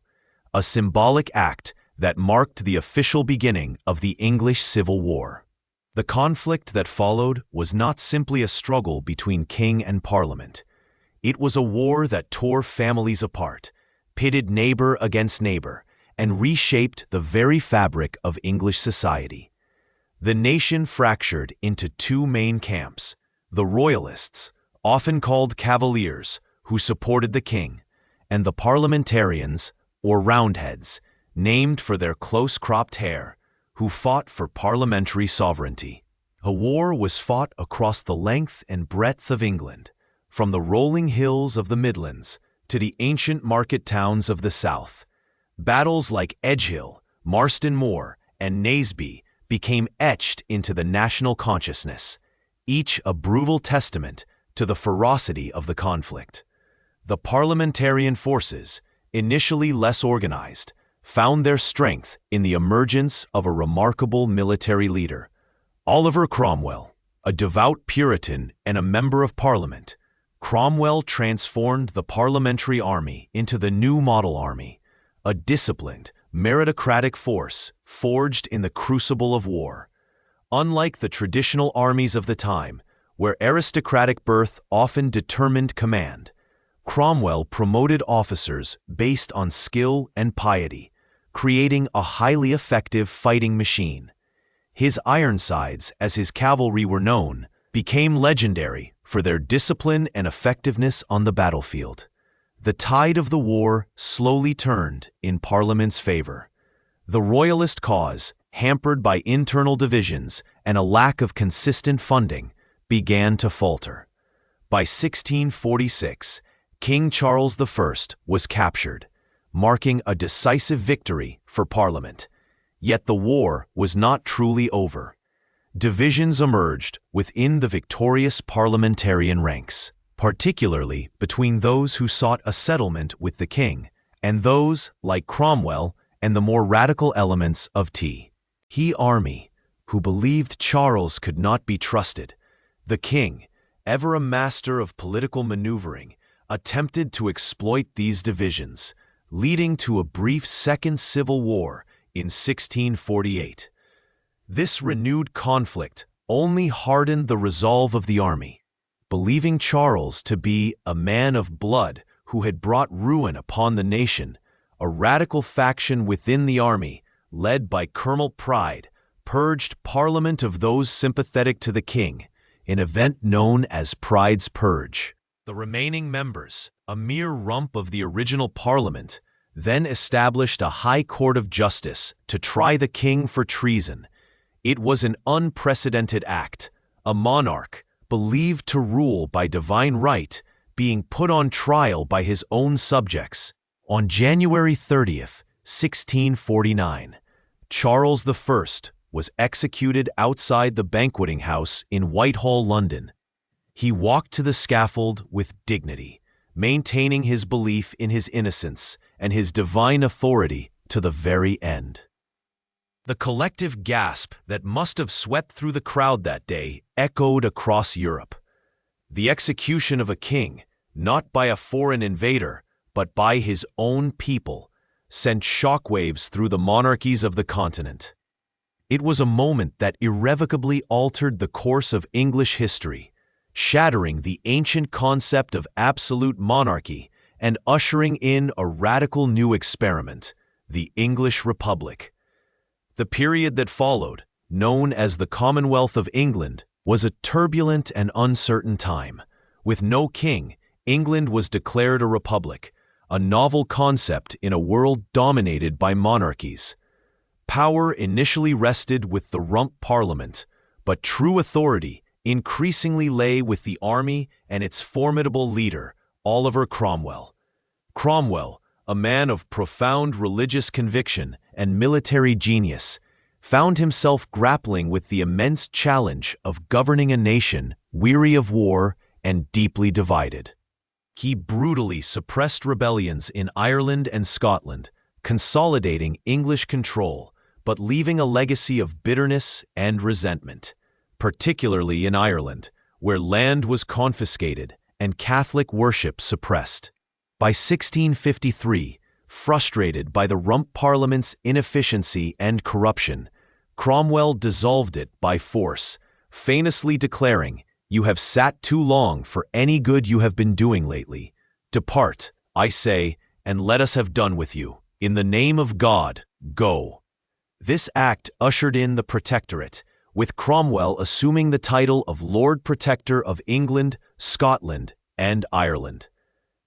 [SPEAKER 1] a symbolic act that marked the official beginning of the English Civil War. The conflict that followed was not simply a struggle between king and Parliament. It was a war that tore families apart, pitted neighbor against neighbor, and reshaped the very fabric of English society. The nation fractured into two main camps: the Royalists, often called Cavaliers, who supported the king, and the Parliamentarians, or Roundheads, named for their close-cropped hair, who fought for parliamentary sovereignty. A war was fought across the length and breadth of England, from the rolling hills of the Midlands to the ancient market towns of the South. Battles like Edgehill, Marston Moor, and Naseby became etched into the national consciousness, each a brutal testament to the ferocity of the conflict. The parliamentarian forces, initially less organized, found their strength in the emergence of a remarkable military leader, Oliver Cromwell. A devout Puritan and a member of Parliament, Cromwell transformed the parliamentary army into the new model army, a disciplined, meritocratic force forged in the crucible of war. Unlike the traditional armies of the time, where aristocratic birth often determined command, Cromwell promoted officers based on skill and piety, creating a highly effective fighting machine. His Ironsides, as his cavalry were known, became legendary for their discipline and effectiveness on the battlefield. The tide of the war slowly turned in Parliament's favor. The Royalist cause, hampered by internal divisions and a lack of consistent funding, began to falter. By 1646, King Charles I was captured, marking a decisive victory for Parliament. Yet the war was not truly over. Divisions emerged within the victorious parliamentarian ranks, particularly between those who sought a settlement with the king and those, like Cromwell and the more radical elements of the army, who believed Charles could not be trusted. The king, ever a master of political maneuvering, attempted to exploit these divisions, leading to a brief Second Civil War in 1648. This renewed conflict only hardened the resolve of the army. Believing Charles to be a man of blood who had brought ruin upon the nation, a radical faction within the army, led by Colonel Pride, purged Parliament of those sympathetic to the king, an event known as Pride's Purge. The remaining members, a mere rump of the original Parliament, then established a high court of justice to try the king for treason. It was an unprecedented act, a monarch, believed to rule by divine right, being put on trial by his own subjects. On January 30th, 1649, Charles I was executed outside the banqueting house in Whitehall, London. He walked to the scaffold with dignity, maintaining his belief in his innocence and his divine authority to the very end. The collective gasp that must have swept through the crowd that day echoed across Europe. The execution of a king, not by a foreign invader, but by his own people, sent shockwaves through the monarchies of the continent. It was a moment that irrevocably altered the course of English history, shattering the ancient concept of absolute monarchy and ushering in a radical new experiment, the English Republic. The period that followed, known as the Commonwealth of England, was a turbulent and uncertain time. With no king, England was declared a republic, a novel concept in a world dominated by monarchies. Power initially rested with the rump parliament, but true authority increasingly lay with the army and its formidable leader, Oliver Cromwell. Cromwell, a man of profound religious conviction and military genius, found himself grappling with the immense challenge of governing a nation weary of war, and deeply divided. He brutally suppressed rebellions in Ireland and Scotland, consolidating English control, but leaving a legacy of bitterness and resentment, particularly in Ireland, where land was confiscated and Catholic worship suppressed. By 1653, frustrated by the Rump Parliament's inefficiency and corruption, Cromwell dissolved it by force, famously declaring, "You have sat too long for any good you have been doing lately. Depart, I say, and let us have done with you. In the name of God, go." This act ushered in the Protectorate, with Cromwell assuming the title of Lord Protector of England, Scotland, and Ireland.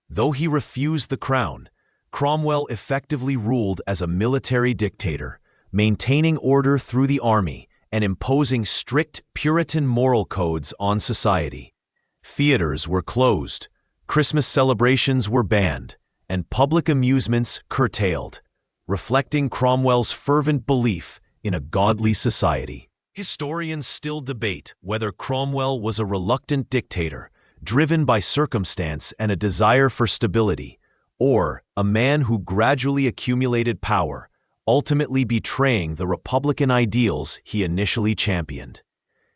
[SPEAKER 1] Though he refused the crown, Cromwell effectively ruled as a military dictator, maintaining order through the army and imposing strict Puritan moral codes on society. Theaters were closed, Christmas celebrations were banned, and public amusements curtailed, reflecting Cromwell's fervent belief in a godly society. Historians still debate whether Cromwell was a reluctant dictator, driven by circumstance and a desire for stability, or a man who gradually accumulated power, ultimately betraying the republican ideals he initially championed.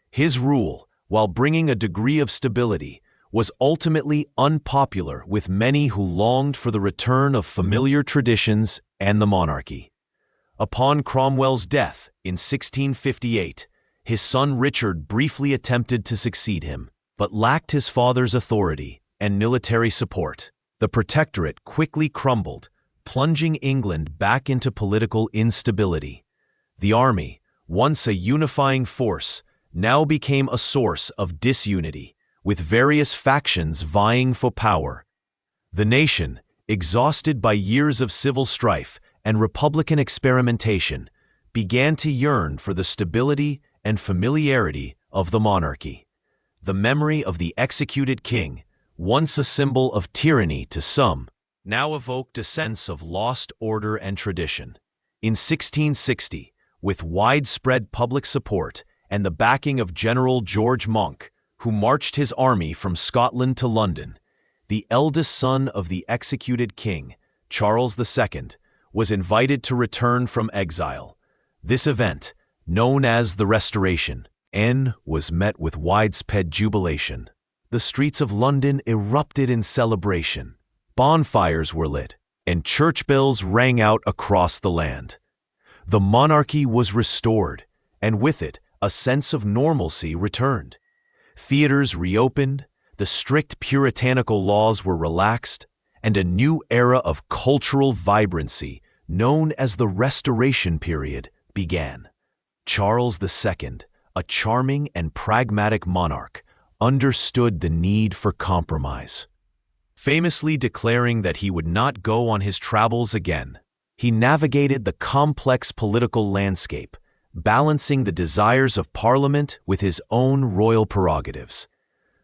[SPEAKER 1] His rule, while bringing a degree of stability, was ultimately unpopular with many who longed for the return of familiar traditions and the monarchy. Upon Cromwell's death in 1658, his son Richard briefly attempted to succeed him, but lacked his father's authority and military support. The Protectorate quickly crumbled, plunging England back into political instability. The army, once a unifying force, now became a source of disunity, with various factions vying for power. The nation, exhausted by years of civil strife and republican experimentation, began to yearn for the stability and familiarity of the monarchy. The memory of the executed king, once a symbol of tyranny to some, now evoked a sense of lost order and tradition. In 1660, with widespread public support and the backing of General George Monk, who marched his army from Scotland to London, the eldest son of the executed king, Charles II, was invited to return from exile. This event, known as the Restoration, was met with widespread jubilation. The streets of London erupted in celebration. Bonfires were lit, and church bells rang out across the land. The monarchy was restored, and with it, a sense of normalcy returned. Theaters reopened, the strict puritanical laws were relaxed, and a new era of cultural vibrancy, known as the Restoration period, began. Charles II, a charming and pragmatic monarch, understood the need for compromise. Famously declaring that he would not go on his travels again, he navigated the complex political landscape, balancing the desires of Parliament with his own royal prerogatives.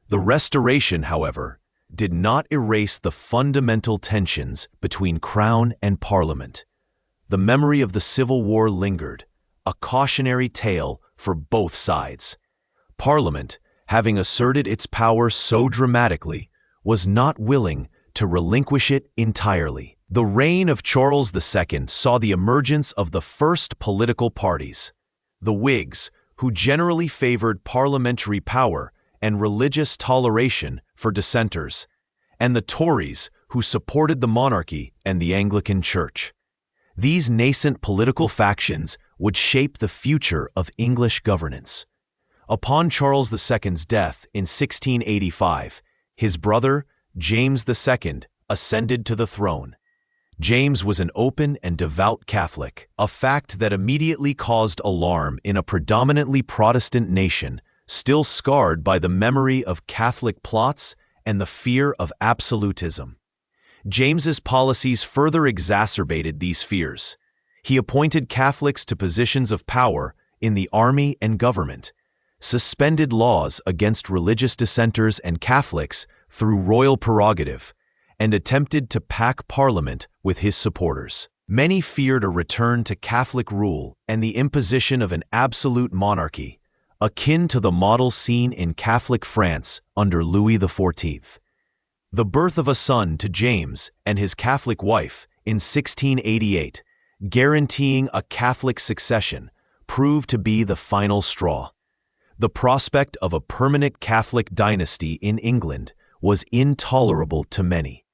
[SPEAKER 1] The Restoration, however, did not erase the fundamental tensions between Crown and Parliament. The memory of the Civil War lingered, a cautionary tale for both sides. Parliament, having asserted its power so dramatically, was not willing to relinquish it entirely. The reign of Charles II saw the emergence of the first political parties: the Whigs, who generally favored parliamentary power and religious toleration for dissenters, and the Tories, who supported the monarchy and the Anglican Church. These nascent political factions would shape the future of English governance. Upon Charles II's death in 1685, his brother, James II, ascended to the throne. James was an open and devout Catholic, a fact that immediately caused alarm in a predominantly Protestant nation, still scarred by the memory of Catholic plots and the fear of absolutism. James's policies further exacerbated these fears. He appointed Catholics to positions of power in the army and government, suspended laws against religious dissenters and Catholics through royal prerogative, and attempted to pack Parliament with his supporters. Many feared a return to Catholic rule and the imposition of an absolute monarchy, akin to the model seen in Catholic France under Louis XIV. The birth of a son to James and his Catholic wife in 1688, guaranteeing a Catholic succession, proved to be the final straw. The prospect of a permanent Catholic dynasty in England was intolerable to many.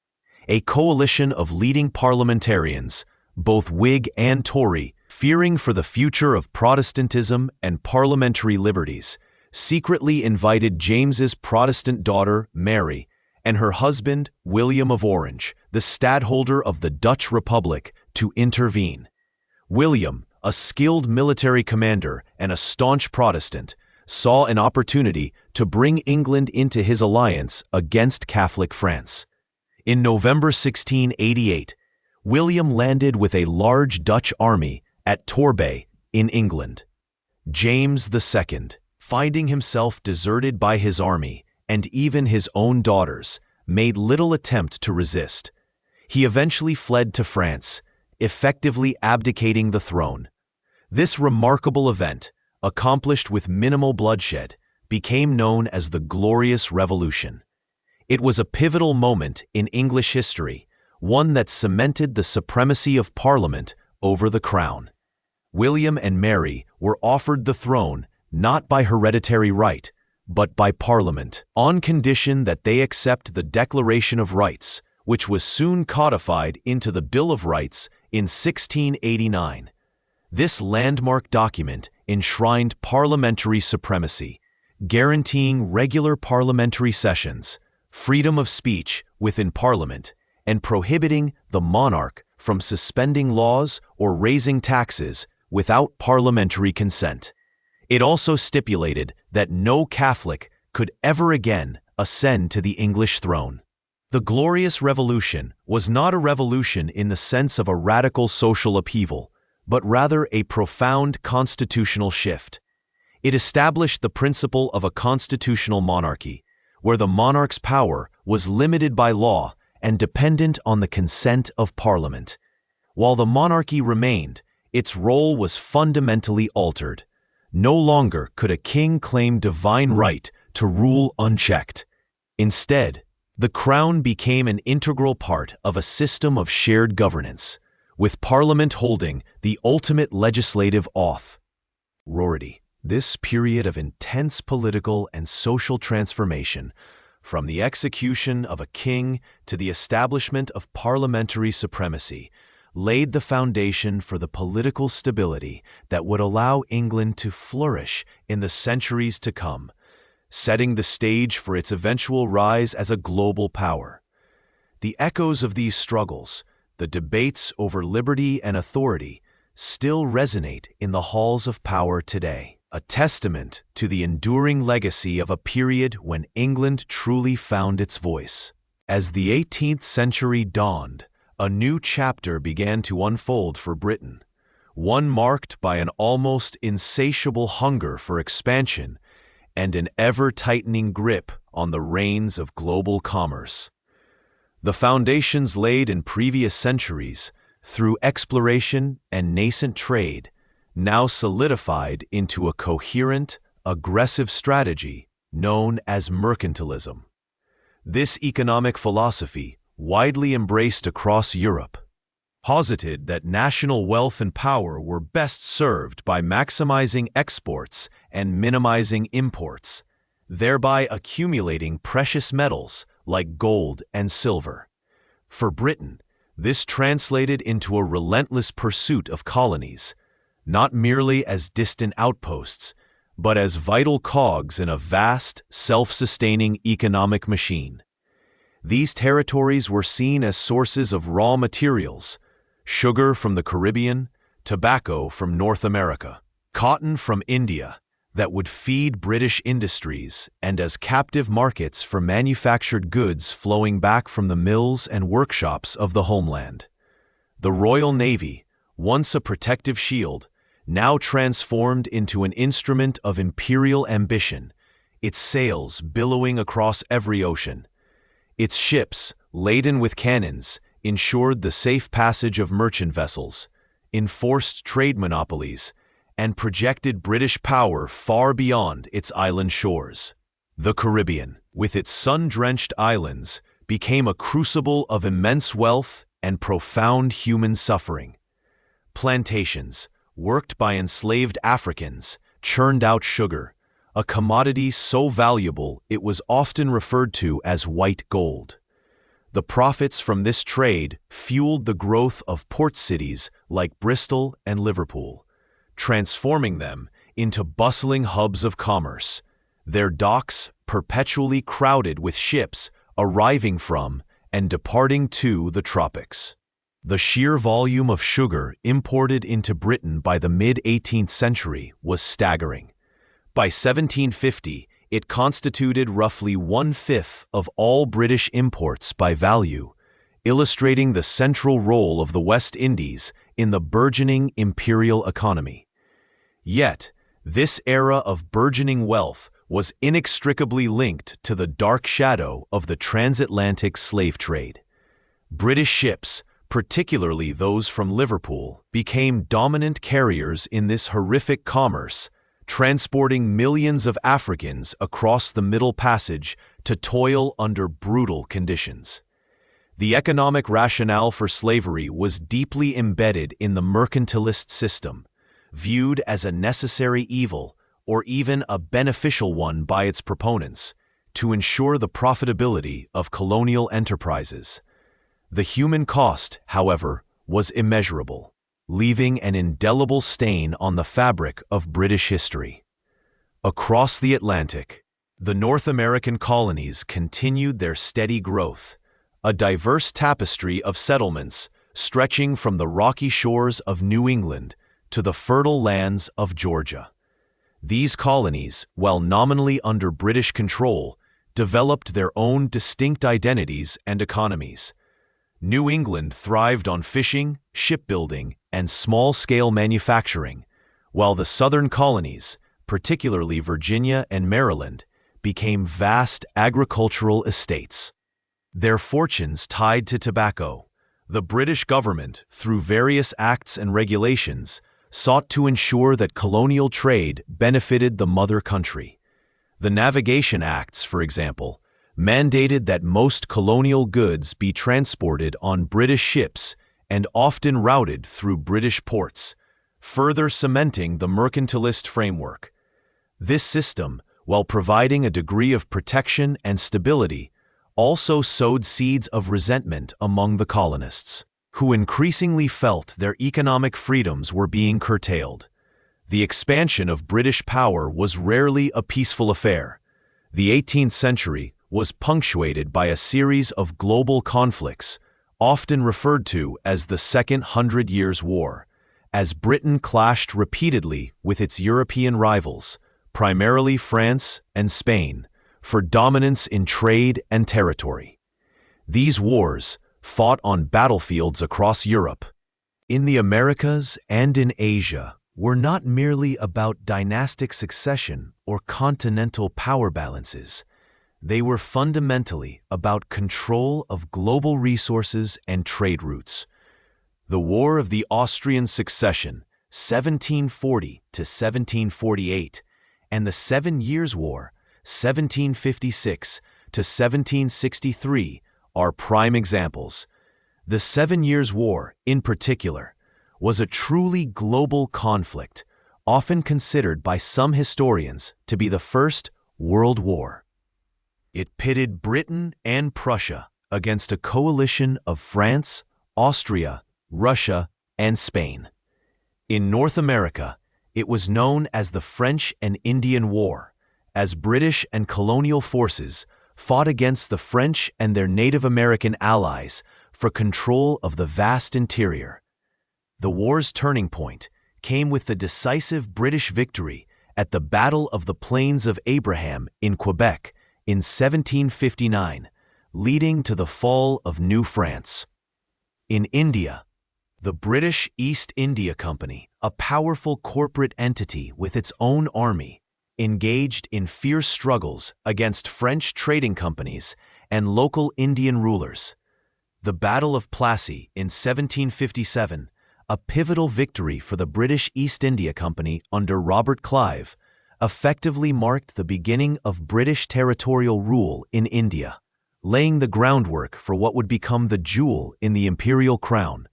[SPEAKER 1] A coalition of leading parliamentarians, both Whig and Tory, fearing for the future of Protestantism and parliamentary liberties, secretly invited James's Protestant daughter, Mary, and her husband, William of Orange, the stadtholder of the Dutch Republic, to intervene. William, a skilled military commander and a staunch Protestant, saw an opportunity to bring England into his alliance against Catholic France. In November 1688, William landed with a large Dutch army at Torbay in England. James II, finding himself deserted by his army and even his own daughters, made little attempt to resist. He eventually fled to France, effectively abdicating the throne. This remarkable event, accomplished with minimal bloodshed, became known as the Glorious Revolution. It was a pivotal moment in English history, one that cemented the supremacy of Parliament over the Crown. William and Mary were offered the throne not by hereditary right, but by Parliament, on condition that they accept the Declaration of Rights, which was soon codified into the Bill of Rights in 1689. This landmark document enshrined parliamentary supremacy, guaranteeing regular parliamentary sessions, freedom of speech within Parliament, and prohibiting the monarch from suspending laws or raising taxes without parliamentary consent. It also stipulated that no Catholic could ever again ascend to the English throne. The Glorious Revolution was not a revolution in the sense of a radical social upheaval, but rather a profound constitutional shift. It established the principle of a constitutional monarchy, where the monarch's power was limited by law and dependent on the consent of Parliament. While the monarchy remained, its role was fundamentally altered. No longer could a king claim divine right to rule unchecked. Instead, the crown became an integral part of a system of shared governance, with Parliament holding the ultimate legislative authority. This period of intense political and social transformation, from the execution of a king to the establishment of parliamentary supremacy, laid the foundation for the political stability that would allow England to flourish in the centuries to come, setting the stage for its eventual rise as a global power. The echoes of these struggles, the debates over liberty and authority, still resonate in the halls of power today, a testament to the enduring legacy of a period when England truly found its voice. As the 18th century dawned, a new chapter began to unfold for Britain, one marked by an almost insatiable hunger for expansion and an ever-tightening grip on the reins of global commerce. The foundations laid in previous centuries, through exploration and nascent trade, now solidified into a coherent, aggressive strategy known as mercantilism. This economic philosophy, widely embraced across Europe, posited that national wealth and power were best served by maximizing exports and minimizing imports, thereby accumulating precious metals like gold and silver. For Britain, this translated into a relentless pursuit of colonies, not merely as distant outposts, but as vital cogs in a vast, self-sustaining economic machine. These territories were seen as sources of raw materials: sugar from the Caribbean, tobacco from North America, cotton from India, that would feed British industries, and as captive markets for manufactured goods flowing back from the mills and workshops of the homeland. The Royal Navy, once a protective shield, now transformed into an instrument of imperial ambition, its sails billowing across every ocean. Its ships, laden with cannons, ensured the safe passage of merchant vessels, enforced trade monopolies, and projected British power far beyond its island shores. The Caribbean, with its sun-drenched islands, became a crucible of immense wealth and profound human suffering. Plantations, worked by enslaved Africans, churned out sugar, a commodity so valuable it was often referred to as white gold. The profits from this trade fueled the growth of port cities like Bristol and Liverpool, transforming them into bustling hubs of commerce, their docks perpetually crowded with ships arriving from and departing to the tropics. The sheer volume of sugar imported into Britain by the mid-18th century was staggering. By 1750, it constituted roughly 1/5 of all British imports by value, illustrating the central role of the West Indies in the burgeoning imperial economy. Yet, this era of burgeoning wealth was inextricably linked to the dark shadow of the transatlantic slave trade. British ships, particularly those from Liverpool, became dominant carriers in this horrific commerce, transporting millions of Africans across the Middle Passage to toil under brutal conditions. The economic rationale for slavery was deeply embedded in the mercantilist system, viewed as a necessary evil or even a beneficial one by its proponents, to ensure the profitability of colonial enterprises. The human cost, however, was immeasurable, leaving an indelible stain on the fabric of British history. Across the Atlantic, the North American colonies continued their steady growth, a diverse tapestry of settlements stretching from the rocky shores of New England to the fertile lands of Georgia. These colonies, while nominally under British control, developed their own distinct identities and economies. New England thrived on fishing, shipbuilding, and small-scale manufacturing, while the southern colonies, particularly Virginia and Maryland, became vast agricultural estates. Their fortunes tied to tobacco, the British government, through various acts and regulations, sought to ensure that colonial trade benefited the mother country. The Navigation Acts, for example, mandated that most colonial goods be transported on British ships and often routed through British ports, further cementing the mercantilist framework. This system, while providing a degree of protection and stability, also sowed seeds of resentment among the colonists, who increasingly felt their economic freedoms were being curtailed. The expansion of British power was rarely a peaceful affair. The 18th century was punctuated by a series of global conflicts, often referred to as the Second Hundred Years' War, as Britain clashed repeatedly with its European rivals, primarily France and Spain, for dominance in trade and territory. These wars, fought on battlefields across Europe, in the Americas and in Asia, were not merely about dynastic succession or continental power balances. They were fundamentally about control of global resources and trade routes. The War of the Austrian Succession, 1740 to 1748, and the 7 Years' War, 1756 to 1763, are prime examples. The 7 Years' War, in particular, was a truly global conflict, often considered by some historians to be the First World War. It pitted Britain and Prussia against a coalition of France, Austria, Russia, and Spain. In North America, it was known as the French and Indian War, as British and colonial forces fought against the French and their Native American allies for control of the vast interior. The war's turning point came with the decisive British victory at the Battle of the Plains of Abraham in Quebec in 1759, leading to the fall of New France. In India, the British East India Company, a powerful corporate entity with its own army, engaged in fierce struggles against French trading companies and local Indian rulers. The Battle of Plassey in 1757, a pivotal victory for the British East India Company under Robert Clive, effectively marked the beginning of British territorial rule in India, laying the groundwork for what would become the jewel in the imperial crown.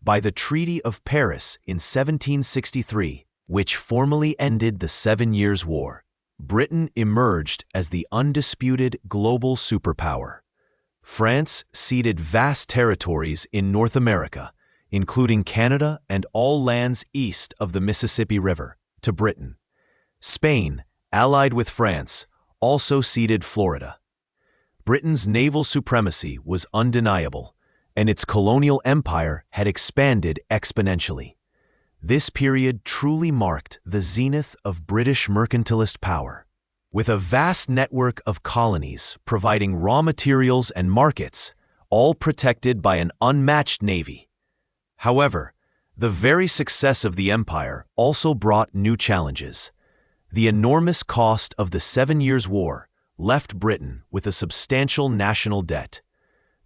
[SPEAKER 1] By the Treaty of Paris in 1763, which formally ended the 7 Years' War, Britain emerged as the undisputed global superpower. France ceded vast territories in North America, including Canada and all lands east of the Mississippi River, to Britain. Spain, allied with France, also ceded Florida. Britain's naval supremacy was undeniable, and its colonial empire had expanded exponentially. This period truly marked the zenith of British mercantilist power. With a vast network of colonies providing raw materials and markets, all protected by an unmatched navy. However, the very success of the empire also brought new challenges. The enormous cost of the 7 Years' War left Britain with a substantial national debt.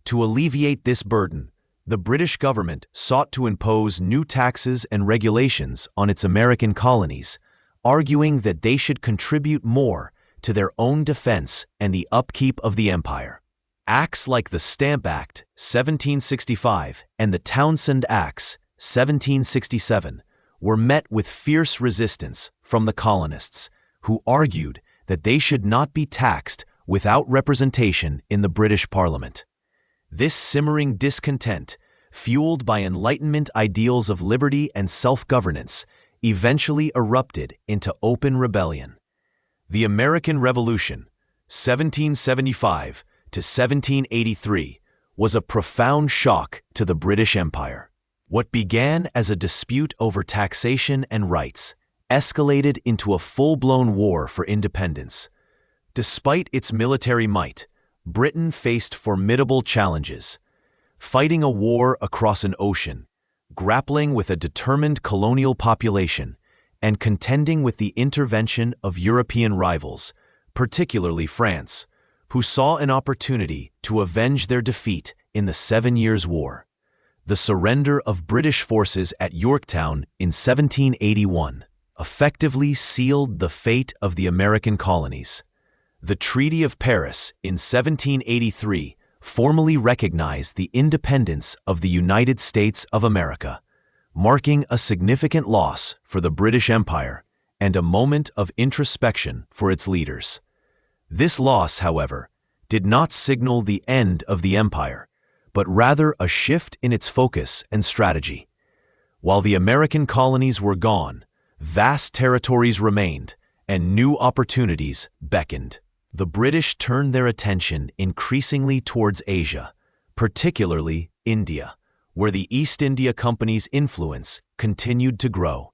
[SPEAKER 1] To alleviate this burden, the British government sought to impose new taxes and regulations on its American colonies, arguing that they should contribute more to their own defense and the upkeep of the empire. Acts like the Stamp Act, 1765, and the Townshend Acts, 1767, were met with fierce resistance from the colonists, who argued that they should not be taxed without representation in the British Parliament. This simmering discontent, fueled by Enlightenment ideals of liberty and self-governance, eventually erupted into open rebellion. The American Revolution, 1775 to 1783, was a profound shock to the British Empire. What began as a dispute over taxation and rights escalated into a full-blown war for independence. Despite its military might, Britain faced formidable challenges. Fighting a war across an ocean, grappling with a determined colonial population, and contending with the intervention of European rivals, particularly France, who saw an opportunity to avenge their defeat in the 7 Years' War. The surrender of British forces at Yorktown in 1781 effectively sealed the fate of the American colonies. The Treaty of Paris in 1783 formally recognized the independence of the United States of America, marking a significant loss for the British Empire and a moment of introspection for its leaders. This loss, however, did not signal the end of the empire, but rather a shift in its focus and strategy. While the American colonies were gone, vast territories remained, and new opportunities beckoned. The British turned their attention increasingly towards Asia, particularly India, where the East India Company's influence continued to grow.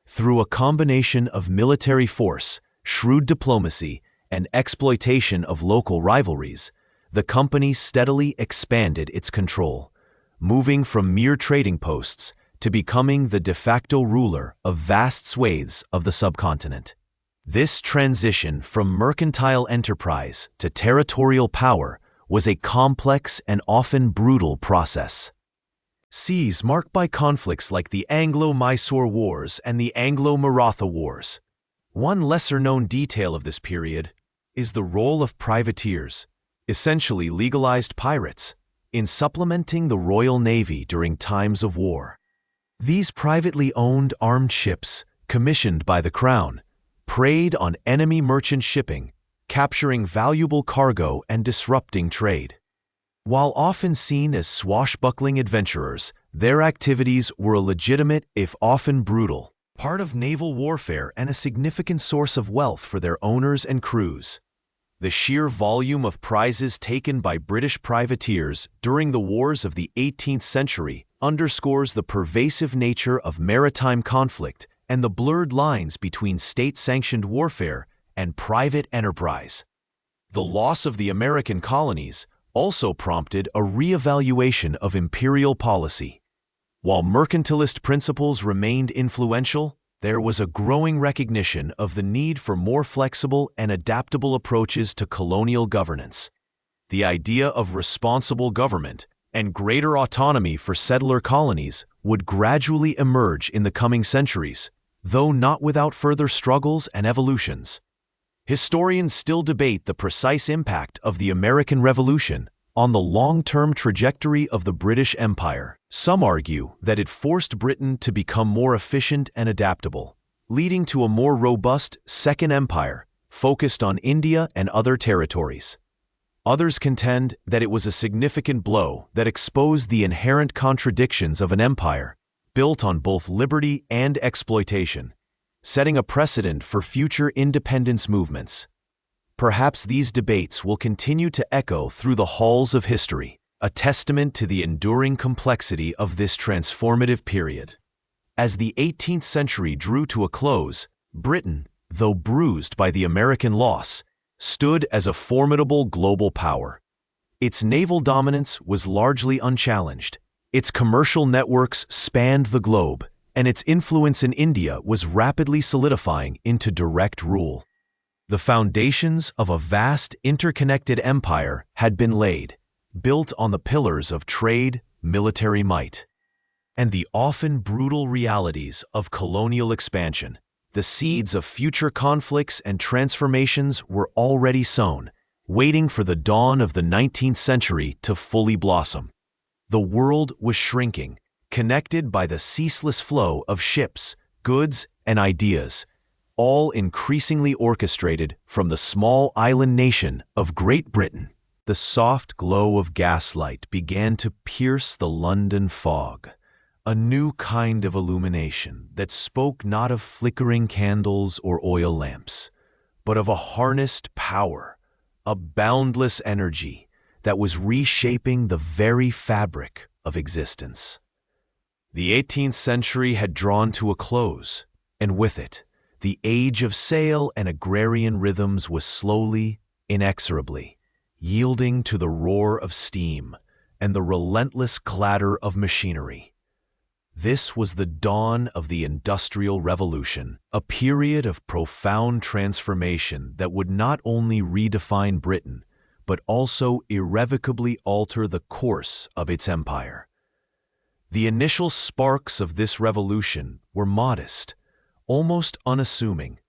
[SPEAKER 1] Through a combination of military force, shrewd diplomacy, and exploitation of local rivalries, the company steadily expanded its control, moving from mere trading posts to becoming the de facto ruler of vast swathes of the subcontinent. This transition from mercantile enterprise to territorial power was a complex and often brutal process. Seas marked by conflicts like the Anglo-Mysore Wars and the Anglo-Maratha Wars. One lesser-known detail of this period is the role of privateers, essentially legalized pirates, in supplementing the Royal Navy during times of war. These privately owned armed ships, commissioned by the Crown, preyed on enemy merchant shipping, capturing valuable cargo and disrupting trade. While often seen as swashbuckling adventurers, their activities were a legitimate, if often brutal, part of naval warfare and a significant source of wealth for their owners and crews. The sheer volume of prizes taken by British privateers during the wars of the 18th century underscores the pervasive nature of maritime conflict and the blurred lines between state-sanctioned warfare and private enterprise. The loss of the American colonies also prompted a re-evaluation of imperial policy. While mercantilist principles remained influential, there was a growing recognition of the need for more flexible and adaptable approaches to colonial governance. The idea of responsible government and greater autonomy for settler colonies would gradually emerge in the coming centuries, though not without further struggles and evolutions. Historians still debate the precise impact of the American Revolution on the long-term trajectory of the British Empire. Some argue that it forced Britain to become more efficient and adaptable, leading to a more robust Second Empire focused on India and other territories. Others contend that it was a significant blow that exposed the inherent contradictions of an empire built on both liberty and exploitation, setting a precedent for future independence movements. Perhaps these debates will continue to echo through the halls of history, a testament to the enduring complexity of this transformative period. As the 18th century drew to a close, Britain, though bruised by the American loss, stood as a formidable global power. Its naval dominance was largely unchallenged. Its commercial networks spanned the globe, and its influence in India was rapidly solidifying into direct rule. The foundations of a vast interconnected empire had been laid, built on the pillars of trade, military might, and the often brutal realities of colonial expansion. The seeds of future conflicts and transformations were already sown, waiting for the dawn of the 19th century to fully blossom. The world was shrinking, connected by the ceaseless flow of ships, goods, and ideas, all increasingly orchestrated from the small island nation of Great Britain. The soft glow of gaslight began to pierce the London fog, a new kind of illumination that spoke not of flickering candles or oil lamps, but of a harnessed power, a boundless energy that was reshaping the very fabric of existence. The 18th century had drawn to a close, and with it, the age of sail and agrarian rhythms was slowly, inexorably, yielding to the roar of steam and the relentless clatter of machinery. This was the dawn of the Industrial Revolution, a period of profound transformation that would not only redefine Britain, but also irrevocably alter the course of its empire. The initial sparks of this revolution were modest, almost unassuming.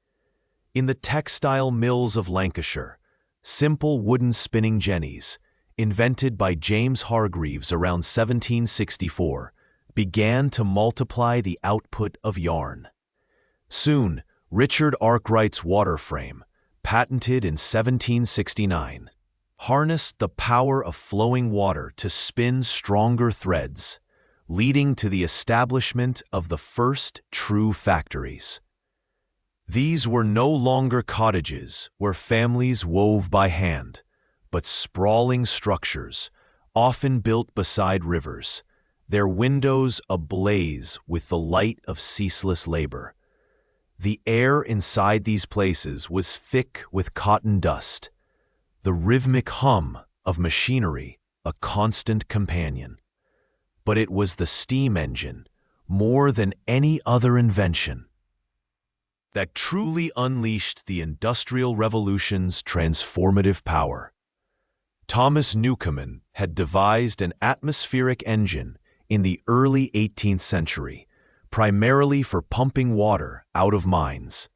[SPEAKER 1] In the textile mills of Lancashire, simple wooden spinning jennies, invented by James Hargreaves around 1764, began to multiply the output of yarn. Soon, Richard Arkwright's water frame, patented in 1769, harnessed the power of flowing water to spin stronger threads, leading to the establishment of the first true factories. These were no longer cottages where families wove by hand, but sprawling structures, often built beside rivers, their windows ablaze with the light of ceaseless labor. The air inside these places was thick with cotton dust, the rhythmic hum of machinery a constant companion. But it was the steam engine, more than any other invention, that truly unleashed the Industrial Revolution's transformative power. Thomas Newcomen had devised an atmospheric engine in the early 18th century, primarily for pumping water out of mines.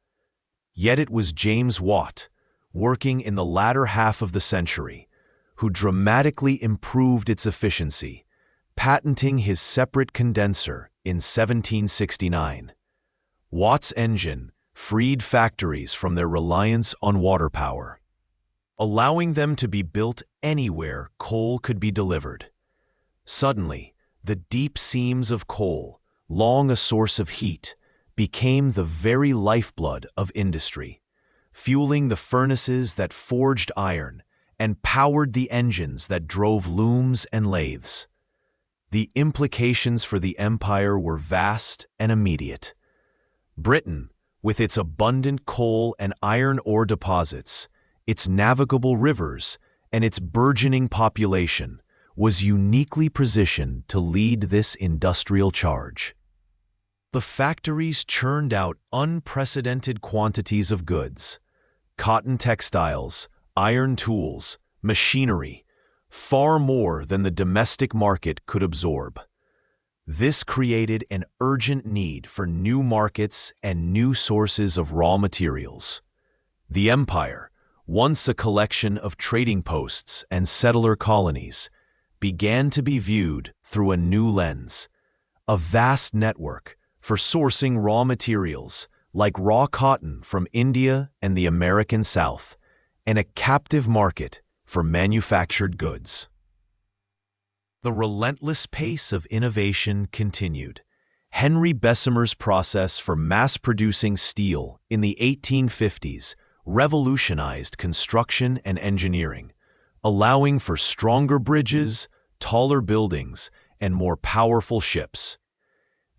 [SPEAKER 1] Yet it was James Watt, working in the latter half of the century, who dramatically improved its efficiency, patenting his separate condenser in 1769. Watt's engine freed factories from their reliance on water power, allowing them to be built anywhere coal could be delivered. Suddenly, the deep seams of coal, long a source of heat, became the very lifeblood of industry, fueling the furnaces that forged iron and powered the engines that drove looms and lathes. The implications for the empire were vast and immediate. Britain, with its abundant coal and iron ore deposits, its navigable rivers, and its burgeoning population, was uniquely positioned to lead this industrial charge. The factories churned out unprecedented quantities of goods: cotton textiles, iron tools, machinery, far more than the domestic market could absorb. This created an urgent need for new markets and new sources of raw materials. The empire, once a collection of trading posts and settler colonies, began to be viewed through a new lens, a vast network for sourcing raw materials like raw cotton from India and the American South, and a captive market for manufactured goods. The relentless pace of innovation continued. Henry Bessemer's process for mass-producing steel in the 1850s revolutionized construction and engineering, allowing for stronger bridges, taller buildings, and more powerful ships.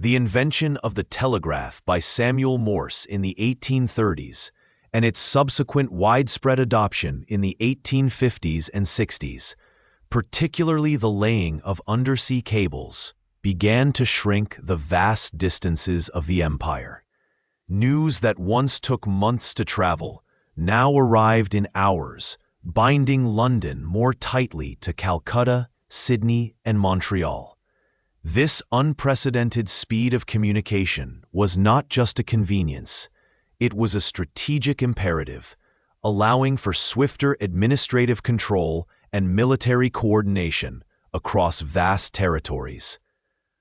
[SPEAKER 1] The invention of the telegraph by Samuel Morse in the 1830s and its subsequent widespread adoption in the 1850s and 60s, particularly the laying of undersea cables, began to shrink the vast distances of the empire. News that once took months to travel now arrived in hours, binding London more tightly to Calcutta, Sydney, and Montreal. This unprecedented speed of communication was not just a convenience, it was a strategic imperative, allowing for swifter administrative control and military coordination across vast territories.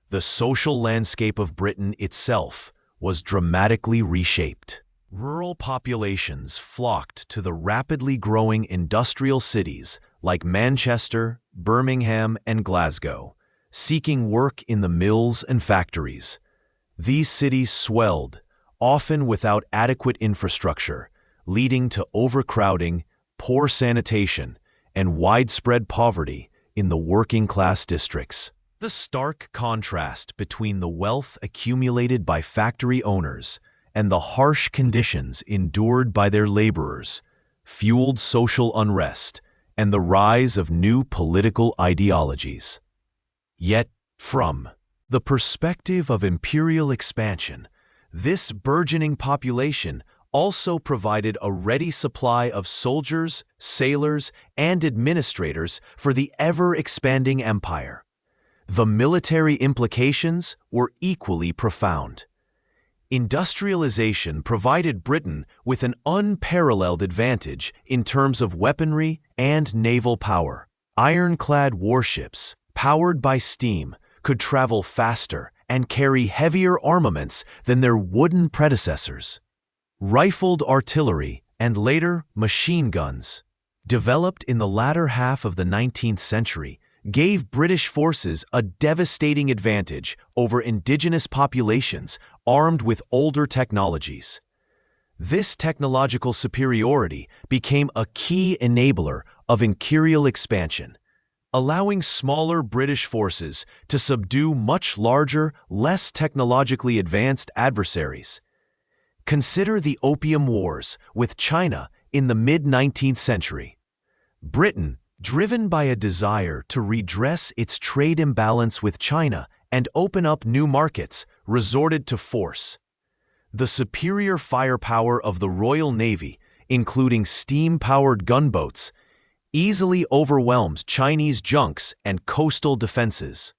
[SPEAKER 1] The social landscape of Britain itself was dramatically reshaped. Rural populations flocked to the rapidly growing industrial cities like Manchester, Birmingham, and Glasgow, seeking work in the mills and factories. These cities swelled, often without adequate infrastructure, leading to overcrowding, poor sanitation, and widespread poverty in the working-class districts. The stark contrast between the wealth accumulated by factory owners and the harsh conditions endured by their laborers fueled social unrest and the rise of new political ideologies. Yet, from the perspective of imperial expansion, this burgeoning population also provided a ready supply of soldiers, sailors, and administrators for the ever-expanding empire. The military implications were equally profound. Industrialization provided Britain with an unparalleled advantage in terms of weaponry and naval power. Ironclad warships, powered by steam, could travel faster and carry heavier armaments than their wooden predecessors. Rifled artillery and later machine guns, developed in the latter half of the 19th century, gave British forces a devastating advantage over indigenous populations armed with older technologies. This technological superiority became a key enabler of imperial expansion, allowing smaller British forces to subdue much larger, less technologically advanced adversaries. Consider the Opium Wars with China in the mid-19th century. Britain, driven by a desire to redress its trade imbalance with China and open up new markets, resorted to force. The superior firepower of the Royal Navy, including steam-powered gunboats, easily overwhelmed Chinese junks and coastal defenses.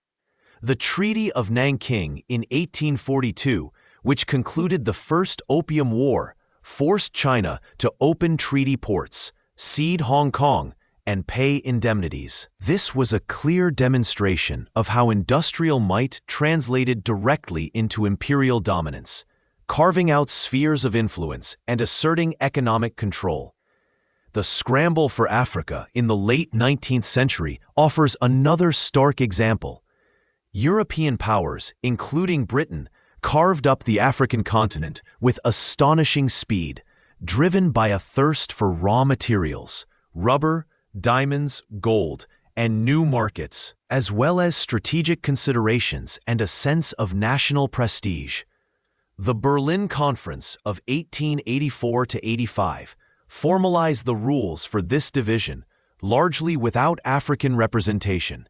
[SPEAKER 1] The Treaty of Nanking in 1842, which concluded the First Opium War, forced China to open treaty ports, cede Hong Kong, and pay indemnities. This was a clear demonstration of how industrial might translated directly into imperial dominance, carving out spheres of influence and asserting economic control. The scramble for Africa in the late 19th century offers another stark example. European powers, including Britain, carved up the African continent with astonishing speed, driven by a thirst for raw materials, rubber, diamonds, gold, and new markets, as well as strategic considerations and a sense of national prestige. The Berlin Conference of 1884–85 formalized the rules for this division, largely without African representation.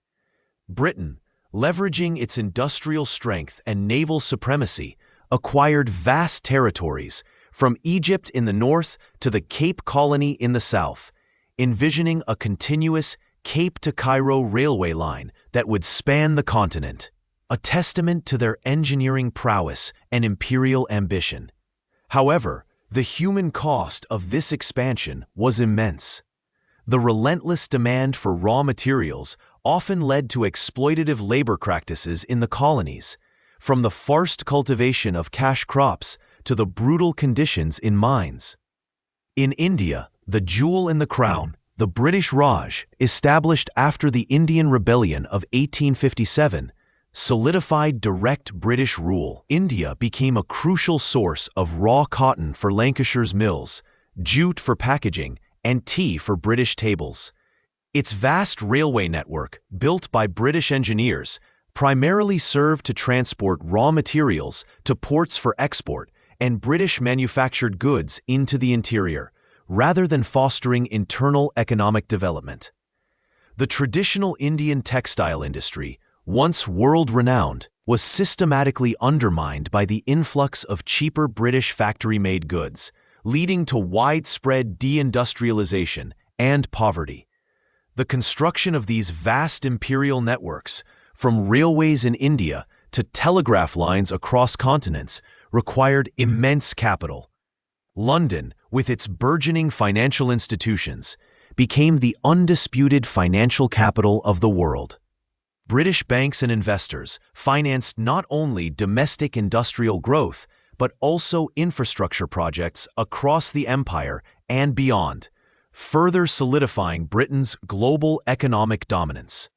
[SPEAKER 1] Britain, leveraging its industrial strength and naval supremacy, acquired vast territories, from Egypt in the north to the Cape Colony in the south, envisioning a continuous Cape to Cairo railway line that would span the continent. a testament to their engineering prowess and imperial ambition. However, the human cost of this expansion was immense. The relentless demand for raw materials often led to exploitative labor practices in the colonies, from the forced cultivation of cash crops to the brutal conditions in mines. In India, the jewel in the crown, the British Raj, established after the Indian Rebellion of 1857, solidified direct British rule. India became a crucial source of raw cotton for Lancashire's mills, jute for packaging, and tea for British tables. Its vast railway network, built by British engineers, primarily served to transport raw materials to ports for export and British manufactured goods into the interior, rather than fostering internal economic development. The traditional Indian textile industry, once world-renowned, was systematically undermined by the influx of cheaper British factory-made goods, leading to widespread deindustrialization and poverty. The construction of these vast imperial networks, from railways in India to telegraph lines across continents, required immense capital. London, with its burgeoning financial institutions, became the undisputed financial capital of the world. British banks and investors financed not only domestic industrial growth, but also infrastructure projects across the empire and beyond, further solidifying Britain's global economic dominance.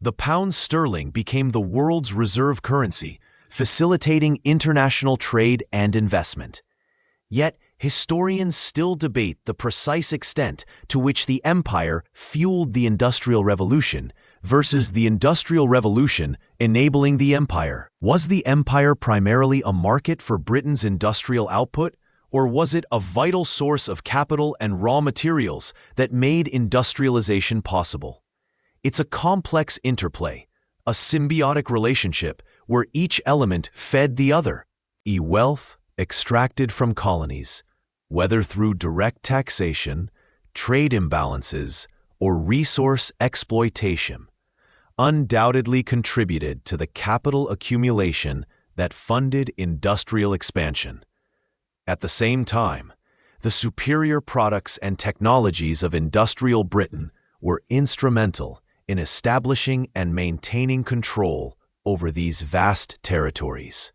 [SPEAKER 1] The pound sterling became the world's reserve currency, facilitating international trade and investment. Yet, historians still debate the precise extent to which the empire fueled the Industrial Revolution versus the Industrial Revolution enabling the empire. Was the empire primarily a market for Britain's industrial output, or was it a vital source of capital and raw materials that made industrialization possible? It's a complex interplay, a symbiotic relationship where each element fed the other. Wealth extracted from colonies, whether through direct taxation, trade imbalances, or resource exploitation, undoubtedly contributed to the capital accumulation that funded industrial expansion. At the same time, the superior products and technologies of industrial Britain were instrumental in establishing and maintaining control over these vast territories.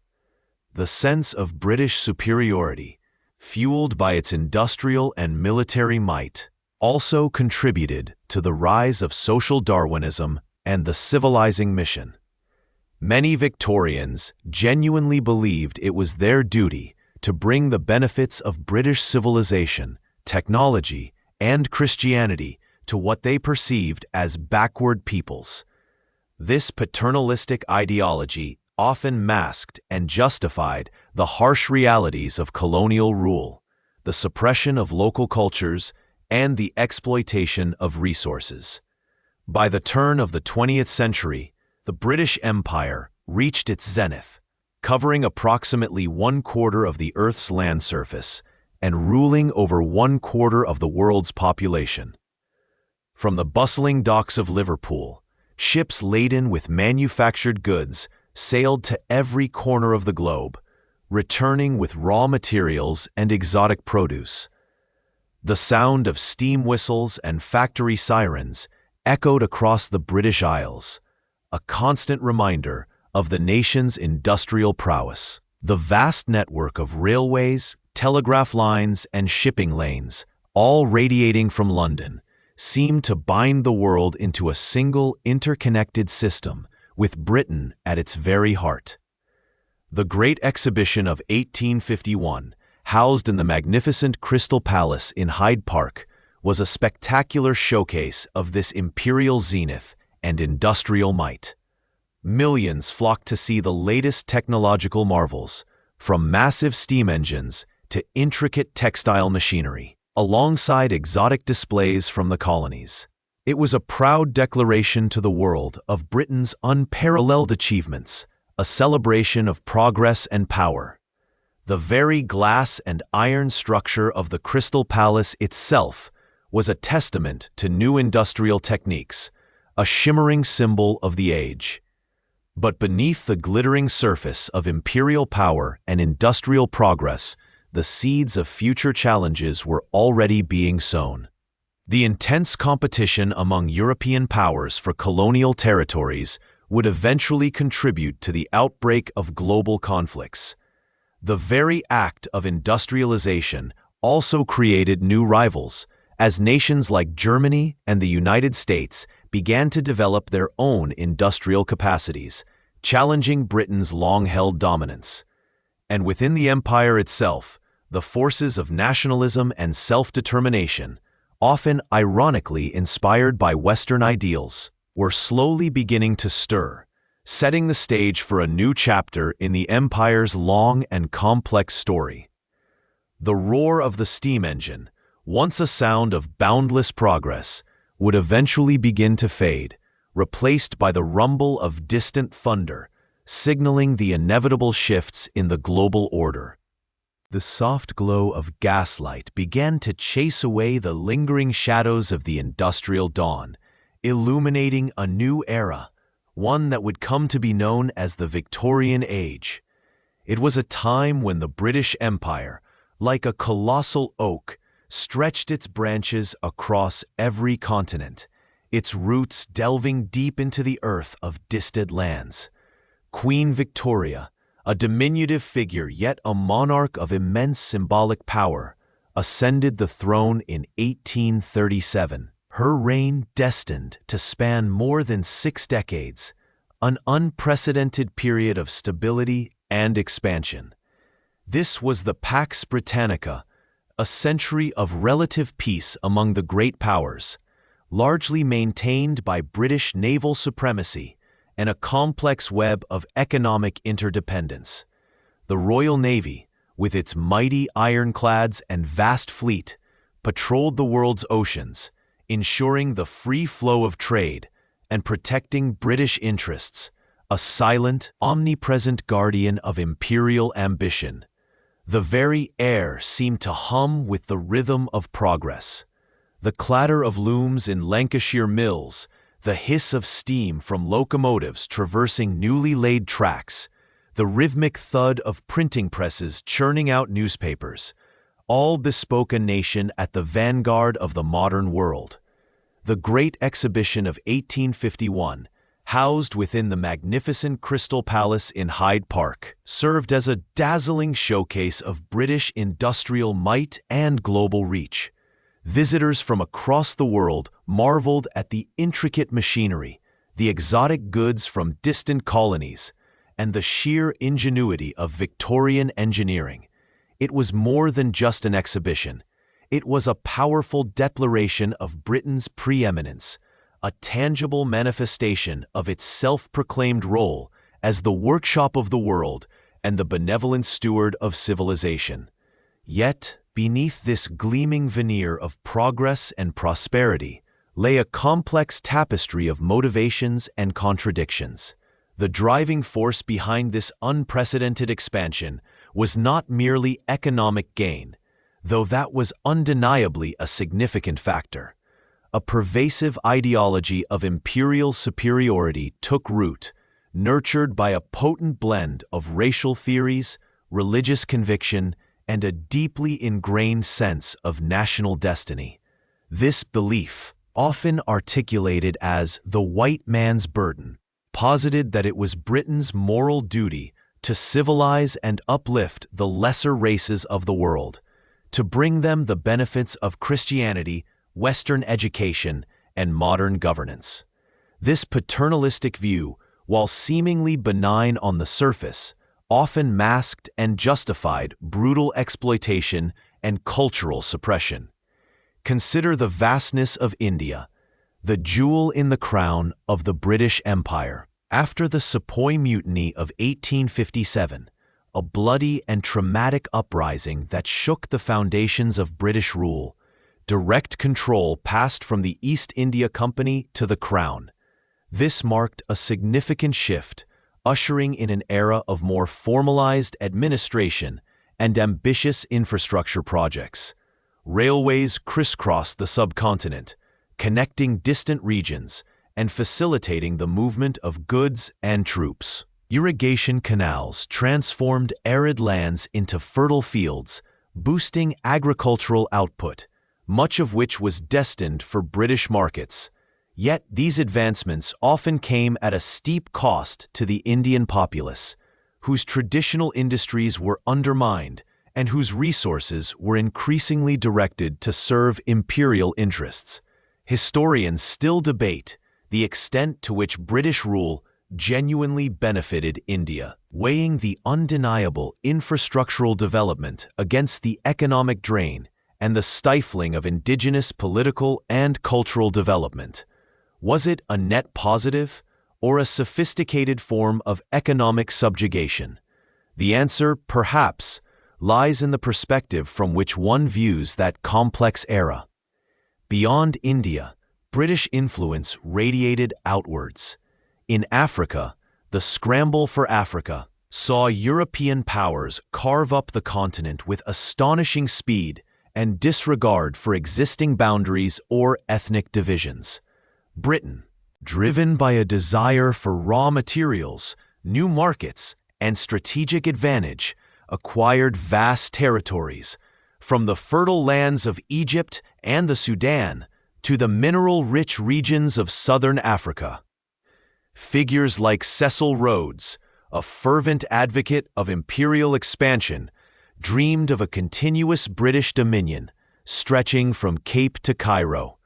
[SPEAKER 1] The sense of British superiority, fueled by its industrial and military might, also contributed to the rise of social Darwinism and the civilizing mission. Many Victorians genuinely believed it was their duty to bring the benefits of British civilization, technology, and Christianity to what they perceived as backward peoples. This paternalistic ideology often masked and justified the harsh realities of colonial rule, the suppression of local cultures, and the exploitation of resources. By the turn of the 20th century, the British Empire reached its zenith, covering approximately 1/4 of the Earth's land surface and ruling over 1/4 of the world's population. From the bustling docks of Liverpool, ships laden with manufactured goods sailed to every corner of the globe, returning with raw materials and exotic produce. The sound of steam whistles and factory sirens echoed across the British Isles, a constant reminder of the nation's industrial prowess. The vast network of railways, telegraph lines, and shipping lanes, all radiating from London, seemed to bind the world into a single interconnected system, with Britain at its very heart. The Great Exhibition of 1851, housed in the magnificent Crystal Palace in Hyde Park, was a spectacular showcase of this imperial zenith and industrial might. Millions flocked to see the latest technological marvels, from massive steam engines to intricate textile machinery, alongside exotic displays from the colonies. It was a proud declaration to the world of Britain's unparalleled achievements, a celebration of progress and power. The very glass and iron structure of the Crystal Palace itself was a testament to new industrial techniques, a shimmering symbol of the age. But beneath the glittering surface of imperial power and industrial progress, the seeds of future challenges were already being sown. The intense competition among European powers for colonial territories would eventually contribute to the outbreak of global conflicts. The very act of industrialization also created new rivals, as nations like Germany and the United States began to develop their own industrial capacities, challenging Britain's long-held dominance. And within the empire itself, the forces of nationalism and self-determination, often ironically inspired by Western ideals, were slowly beginning to stir, setting the stage for a new chapter in the empire's long and complex story. The roar of the steam engine, once a sound of boundless progress, would eventually begin to fade, replaced by the rumble of distant thunder, signaling the inevitable shifts in the global order. The soft glow of gaslight began to chase away the lingering shadows of the industrial dawn, illuminating a new era, one that would come to be known as the Victorian Age. It was a time when the British Empire, like a colossal oak, stretched its branches across every continent, its roots delving deep into the earth of distant lands. Queen Victoria, a diminutive figure yet a monarch of immense symbolic power, ascended the throne in 1837, her reign destined to span more than 6 decades, an unprecedented period of stability and expansion. This was the Pax Britannica, a century of relative peace among the great powers, largely maintained by British naval supremacy and a complex web of economic interdependence. The Royal Navy, with its mighty ironclads and vast fleet, patrolled the world's oceans, ensuring the free flow of trade and protecting British interests, a silent, omnipresent guardian of imperial ambition. The very air seemed to hum with the rhythm of progress. The clatter of looms in Lancashire mills, the hiss of steam from locomotives traversing newly laid tracks, the rhythmic thud of printing presses churning out newspapers, all bespoke a nation at the vanguard of the modern world. The Great Exhibition of 1851, housed within the magnificent Crystal Palace in Hyde Park, served as a dazzling showcase of British industrial might and global reach. Visitors from across the world marveled at the intricate machinery, the exotic goods from distant colonies, and the sheer ingenuity of Victorian engineering. It was more than just an exhibition. It was a powerful declaration of Britain's preeminence, a tangible manifestation of its self-proclaimed role as the workshop of the world and the benevolent steward of civilization. Yet, beneath this gleaming veneer of progress and prosperity lay a complex tapestry of motivations and contradictions. The driving force behind this unprecedented expansion was not merely economic gain, though that was undeniably a significant factor. A pervasive ideology of imperial superiority took root, nurtured by a potent blend of racial theories, religious conviction, and a deeply ingrained sense of national destiny. This belief, often articulated as the white man's burden, posited that it was Britain's moral duty to civilize and uplift the lesser races of the world, to bring them the benefits of Christianity, Western education, and modern governance. This paternalistic view, while seemingly benign on the surface, often masked and justified brutal exploitation and cultural suppression. Consider the vastness of India, the jewel in the crown of the British Empire. After the Sepoy Mutiny of 1857, a bloody and traumatic uprising that shook the foundations of British rule, direct control passed from the East India Company to the Crown. This marked a significant shift, ushering in an era of more formalized administration and ambitious infrastructure projects. Railways crisscrossed the subcontinent, connecting distant regions, and facilitating the movement of goods and troops. Irrigation canals transformed arid lands into fertile fields, boosting agricultural output, much of which was destined for British markets. Yet these advancements often came at a steep cost to the Indian populace, whose traditional industries were undermined and whose resources were increasingly directed to serve imperial interests. Historians still debate the extent to which British rule genuinely benefited India, weighing the undeniable infrastructural development against the economic drain and the stifling of indigenous political and cultural development. Was it a net positive or a sophisticated form of economic subjugation? The answer, perhaps, lies in the perspective from which one views that complex era. Beyond India, British influence radiated outwards. In Africa, the scramble for Africa saw European powers carve up the continent with astonishing speed and disregard for existing boundaries or ethnic divisions. Britain, driven by a desire for raw materials, new markets, and strategic advantage, acquired vast territories, from the fertile lands of Egypt and the Sudan to the mineral-rich regions of southern Africa. Figures like Cecil Rhodes, a fervent advocate of imperial expansion, dreamed of a continuous British dominion stretching from Cape to Cairo,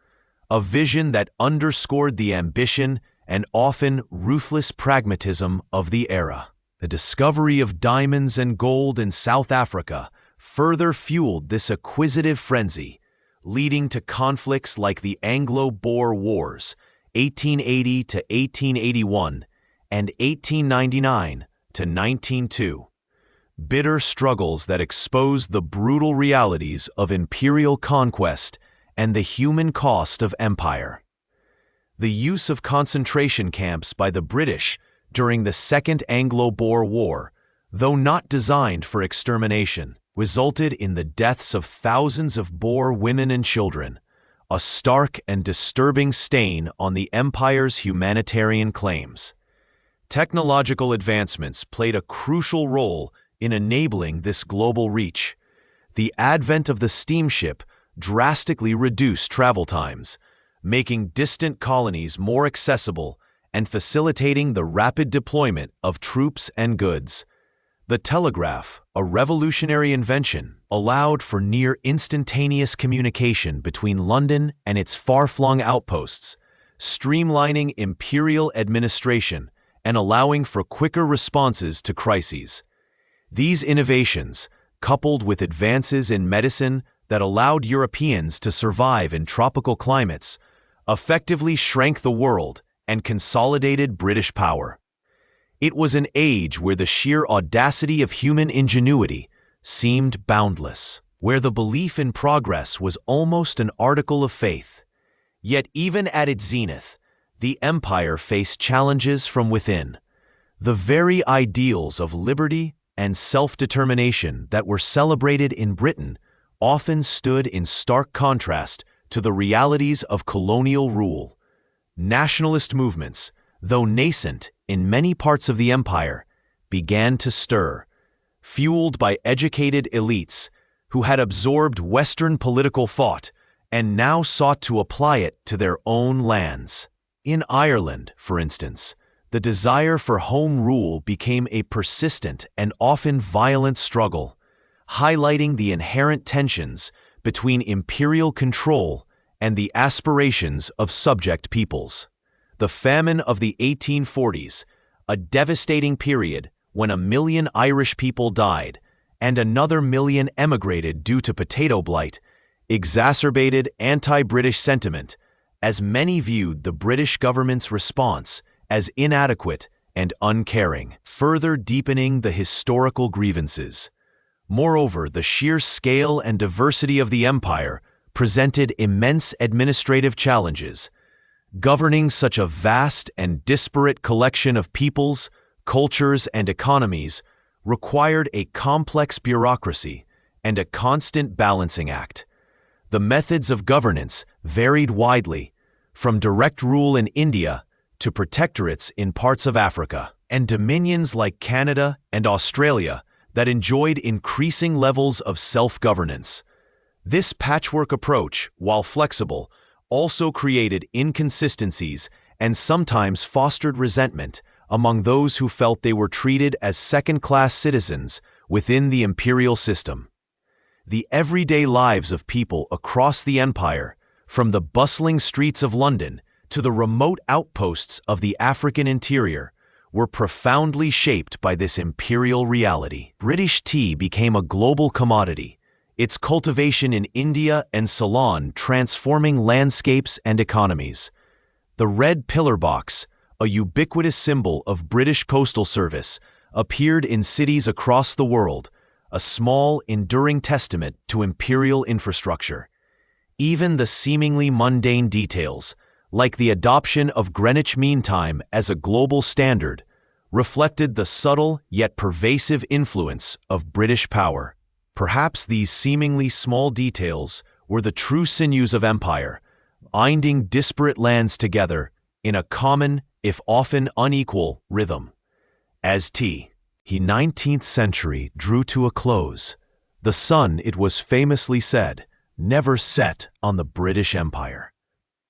[SPEAKER 1] a vision that underscored the ambition and often ruthless pragmatism of the era. The discovery of diamonds and gold in South Africa further fueled this acquisitive frenzy, leading to conflicts like the Anglo-Boer Wars, 1880 to 1881, and 1899 to 1902. Bitter struggles that exposed the brutal realities of imperial conquest and the human cost of empire. The use of concentration camps by the British during the Second Anglo-Boer War, though not designed for extermination, resulted in the deaths of thousands of Boer women and children, a stark and disturbing stain on the empire's humanitarian claims. Technological advancements played a crucial role in enabling this global reach. The advent of the steamship drastically reduced travel times, making distant colonies more accessible and facilitating the rapid deployment of troops and goods. The telegraph, a revolutionary invention, allowed for near instantaneous communication between London and its far-flung outposts, streamlining imperial administration and allowing for quicker responses to crises. These innovations, coupled with advances in medicine that allowed Europeans to survive in tropical climates, effectively shrank the world and consolidated British power. It was an age where the sheer audacity of human ingenuity seemed boundless, where the belief in progress was almost an article of faith. Yet even at its zenith, the empire faced challenges from within. The very ideals of liberty and self-determination that were celebrated in Britain often stood in stark contrast to the realities of colonial rule. Nationalist movements, though nascent in many parts of the empire, began to stir, fueled by educated elites who had absorbed Western political thought and now sought to apply it to their own lands. In Ireland, for instance, the desire for home rule became a persistent and often violent struggle, highlighting the inherent tensions between imperial control and the aspirations of subject peoples. The famine of the 1840s, a devastating period when 1 million Irish people died and another million emigrated due to potato blight, exacerbated anti-British sentiment, as many viewed the British government's response as inadequate and uncaring, further deepening the historical grievances. Moreover, the sheer scale and diversity of the empire presented immense administrative challenges. Governing such a vast and disparate collection of peoples, cultures, and economies required a complex bureaucracy and a constant balancing act. The methods of governance varied widely, from direct rule in India to protectorates in parts of Africa, and dominions like Canada and Australia that enjoyed increasing levels of self-governance. This patchwork approach, while flexible, also created inconsistencies and sometimes fostered resentment among those who felt they were treated as second-class citizens within the imperial system. The everyday lives of people across the empire, from the bustling streets of London to the remote outposts of the African interior, were profoundly shaped by this imperial reality. British tea became a global commodity, its cultivation in India and Ceylon transforming landscapes and economies. The red pillar box, a ubiquitous symbol of British postal service, appeared in cities across the world, a small, enduring testament to imperial infrastructure. Even the seemingly mundane details, like the adoption of Greenwich Mean Time as a global standard, reflected the subtle yet pervasive influence of British power. Perhaps these seemingly small details were the true sinews of empire, binding disparate lands together in a common, if often unequal, rhythm. As the 19th century drew to a close, the sun, it was famously said, never set on the British Empire.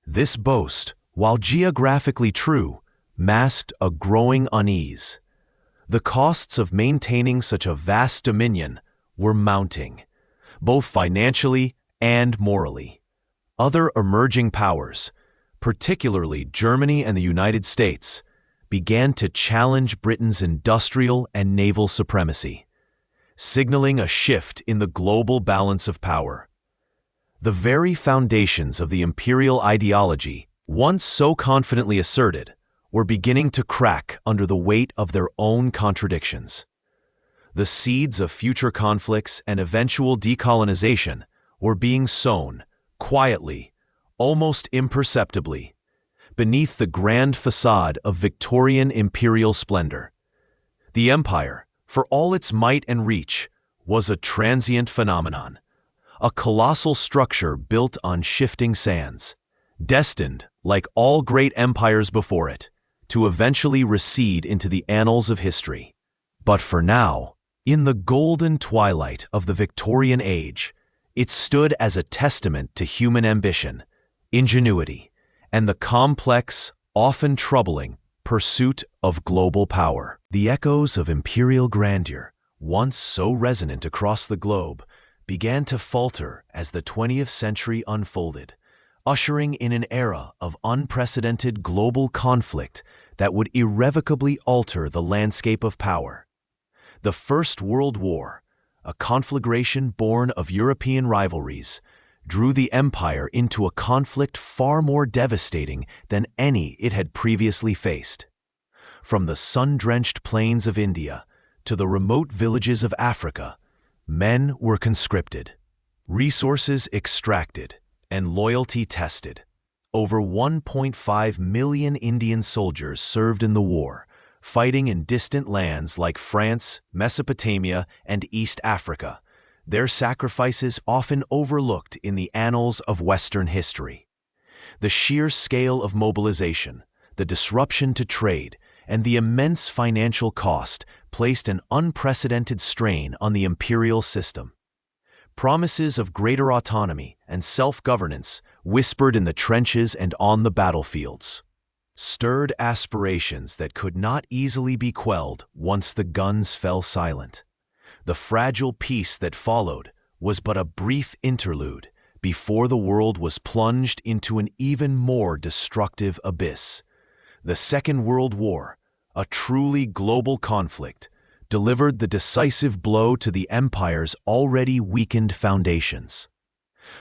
[SPEAKER 1] This boast, while geographically true, masked a growing unease. The costs of maintaining such a vast dominion were mounting, both financially and morally. Other emerging powers, particularly Germany and the United States, began to challenge Britain's industrial and naval supremacy, signaling a shift in the global balance of power. The very foundations of the imperial ideology, once so confidently asserted, were beginning to crack under the weight of their own contradictions. The seeds of future conflicts and eventual decolonization were being sown, quietly, almost imperceptibly, beneath the grand facade of Victorian imperial splendor. The empire, for all its might and reach, was a transient phenomenon, a colossal structure built on shifting sands, destined, like all great empires before it, to eventually recede into the annals of history. But for now, in the golden twilight of the Victorian age, it stood as a testament to human ambition, ingenuity, and the complex, often troubling, pursuit of global power. The echoes of imperial grandeur, once so resonant across the globe, began to falter as the 20th century unfolded, ushering in an era of unprecedented global conflict that would irrevocably alter the landscape of power. The First World War, a conflagration born of European rivalries, drew the empire into a conflict far more devastating than any it had previously faced. From the sun-drenched plains of India to the remote villages of Africa, men were conscripted, resources extracted, and loyalty tested. Over 1.5 million Indian soldiers served in the war, fighting in distant lands like France, Mesopotamia, and East Africa, their sacrifices often overlooked in the annals of Western history. The sheer scale of mobilization, the disruption to trade, and the immense financial cost placed an unprecedented strain on the imperial system. Promises of greater autonomy and self-governance, whispered in the trenches and on the battlefields, stirred aspirations that could not easily be quelled once the guns fell silent. The fragile peace that followed was but a brief interlude before the world was plunged into an even more destructive abyss. The Second World War, a truly global conflict, delivered the decisive blow to the empire's already weakened foundations.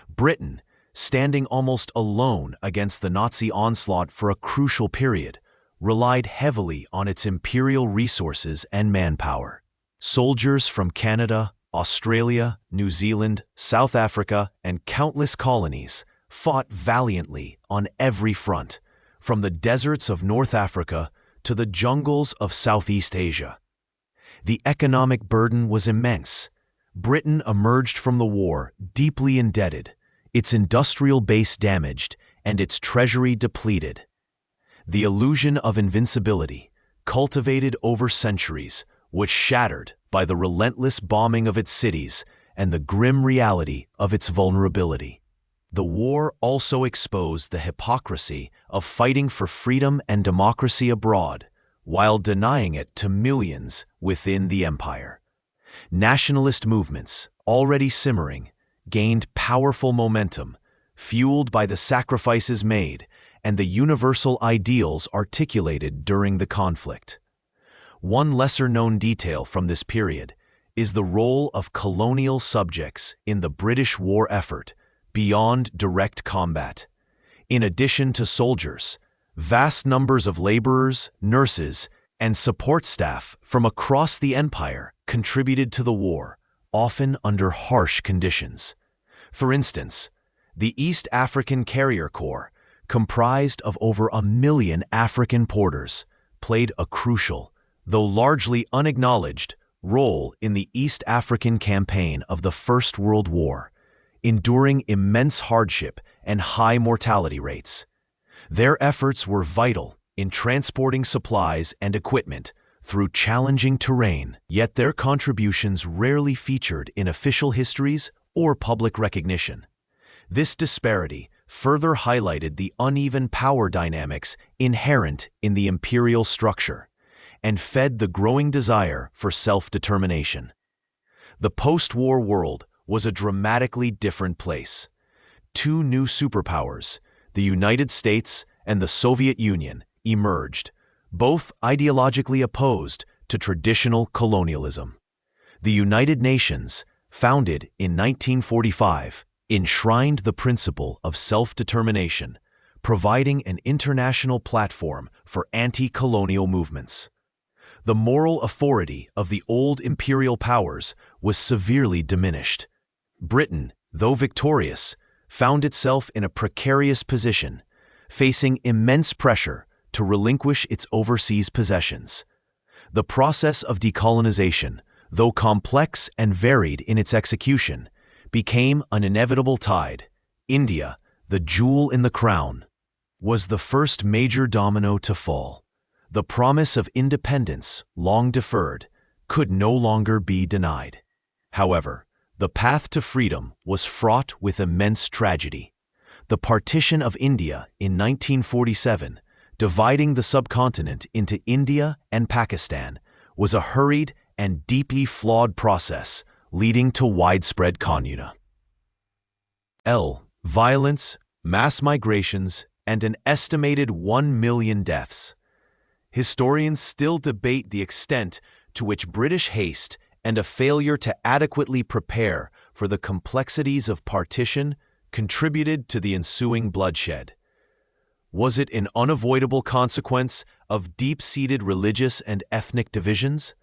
[SPEAKER 1] Britain, standing almost alone against the Nazi onslaught for a crucial period, relied heavily on its imperial resources and manpower. Soldiers from Canada, Australia, New Zealand, South Africa, and countless colonies fought valiantly on every front, from the deserts of North Africa to the jungles of Southeast Asia. The economic burden was immense. Britain emerged from the war deeply indebted, its industrial base damaged, and its treasury depleted. The illusion of invincibility, cultivated over centuries, was shattered by the relentless bombing of its cities and the grim reality of its vulnerability. The war also exposed the hypocrisy of fighting for freedom and democracy abroad, while denying it to millions within the empire. Nationalist movements, already simmering, gained powerful momentum, fueled by the sacrifices made and the universal ideals articulated during the conflict. One lesser-known detail from this period is the role of colonial subjects in the British war effort beyond direct combat. In addition to soldiers, vast numbers of laborers, nurses, and support staff from across the empire contributed to the war, often under harsh conditions. For instance, the East African Carrier Corps, comprised of over 1 million African porters, played a crucial, though largely unacknowledged, role in the East African campaign of the First World War, enduring immense hardship and high mortality rates. Their efforts were vital in transporting supplies and equipment through challenging terrain, yet their contributions rarely featured in official histories or public recognition. This disparity further highlighted the uneven power dynamics inherent in the imperial structure and fed the growing desire for self-determination. The post-war world was a dramatically different place. Two new superpowers, the United States and the Soviet Union, emerged, both ideologically opposed to traditional colonialism. The United Nations, founded in 1945, enshrined the principle of self-determination, providing an international platform for anti-colonial movements. The moral authority of the old imperial powers was severely diminished. Britain, though victorious, found itself in a precarious position, facing immense pressure to relinquish its overseas possessions. The process of decolonization, though complex and varied in its execution, became an inevitable tide. India, the jewel in the crown, was the first major domino to fall. The promise of independence, long deferred, could no longer be denied. However, the path to freedom was fraught with immense tragedy. The partition of India in 1947, dividing the subcontinent into India and Pakistan, was a hurried and deeply flawed process, leading to widespread communal violence, mass migrations, and an estimated 1 million deaths. Historians still debate the extent to which British haste and a failure to adequately prepare for the complexities of partition contributed to the ensuing bloodshed. Was it an unavoidable consequence of deep-seated religious and ethnic divisions?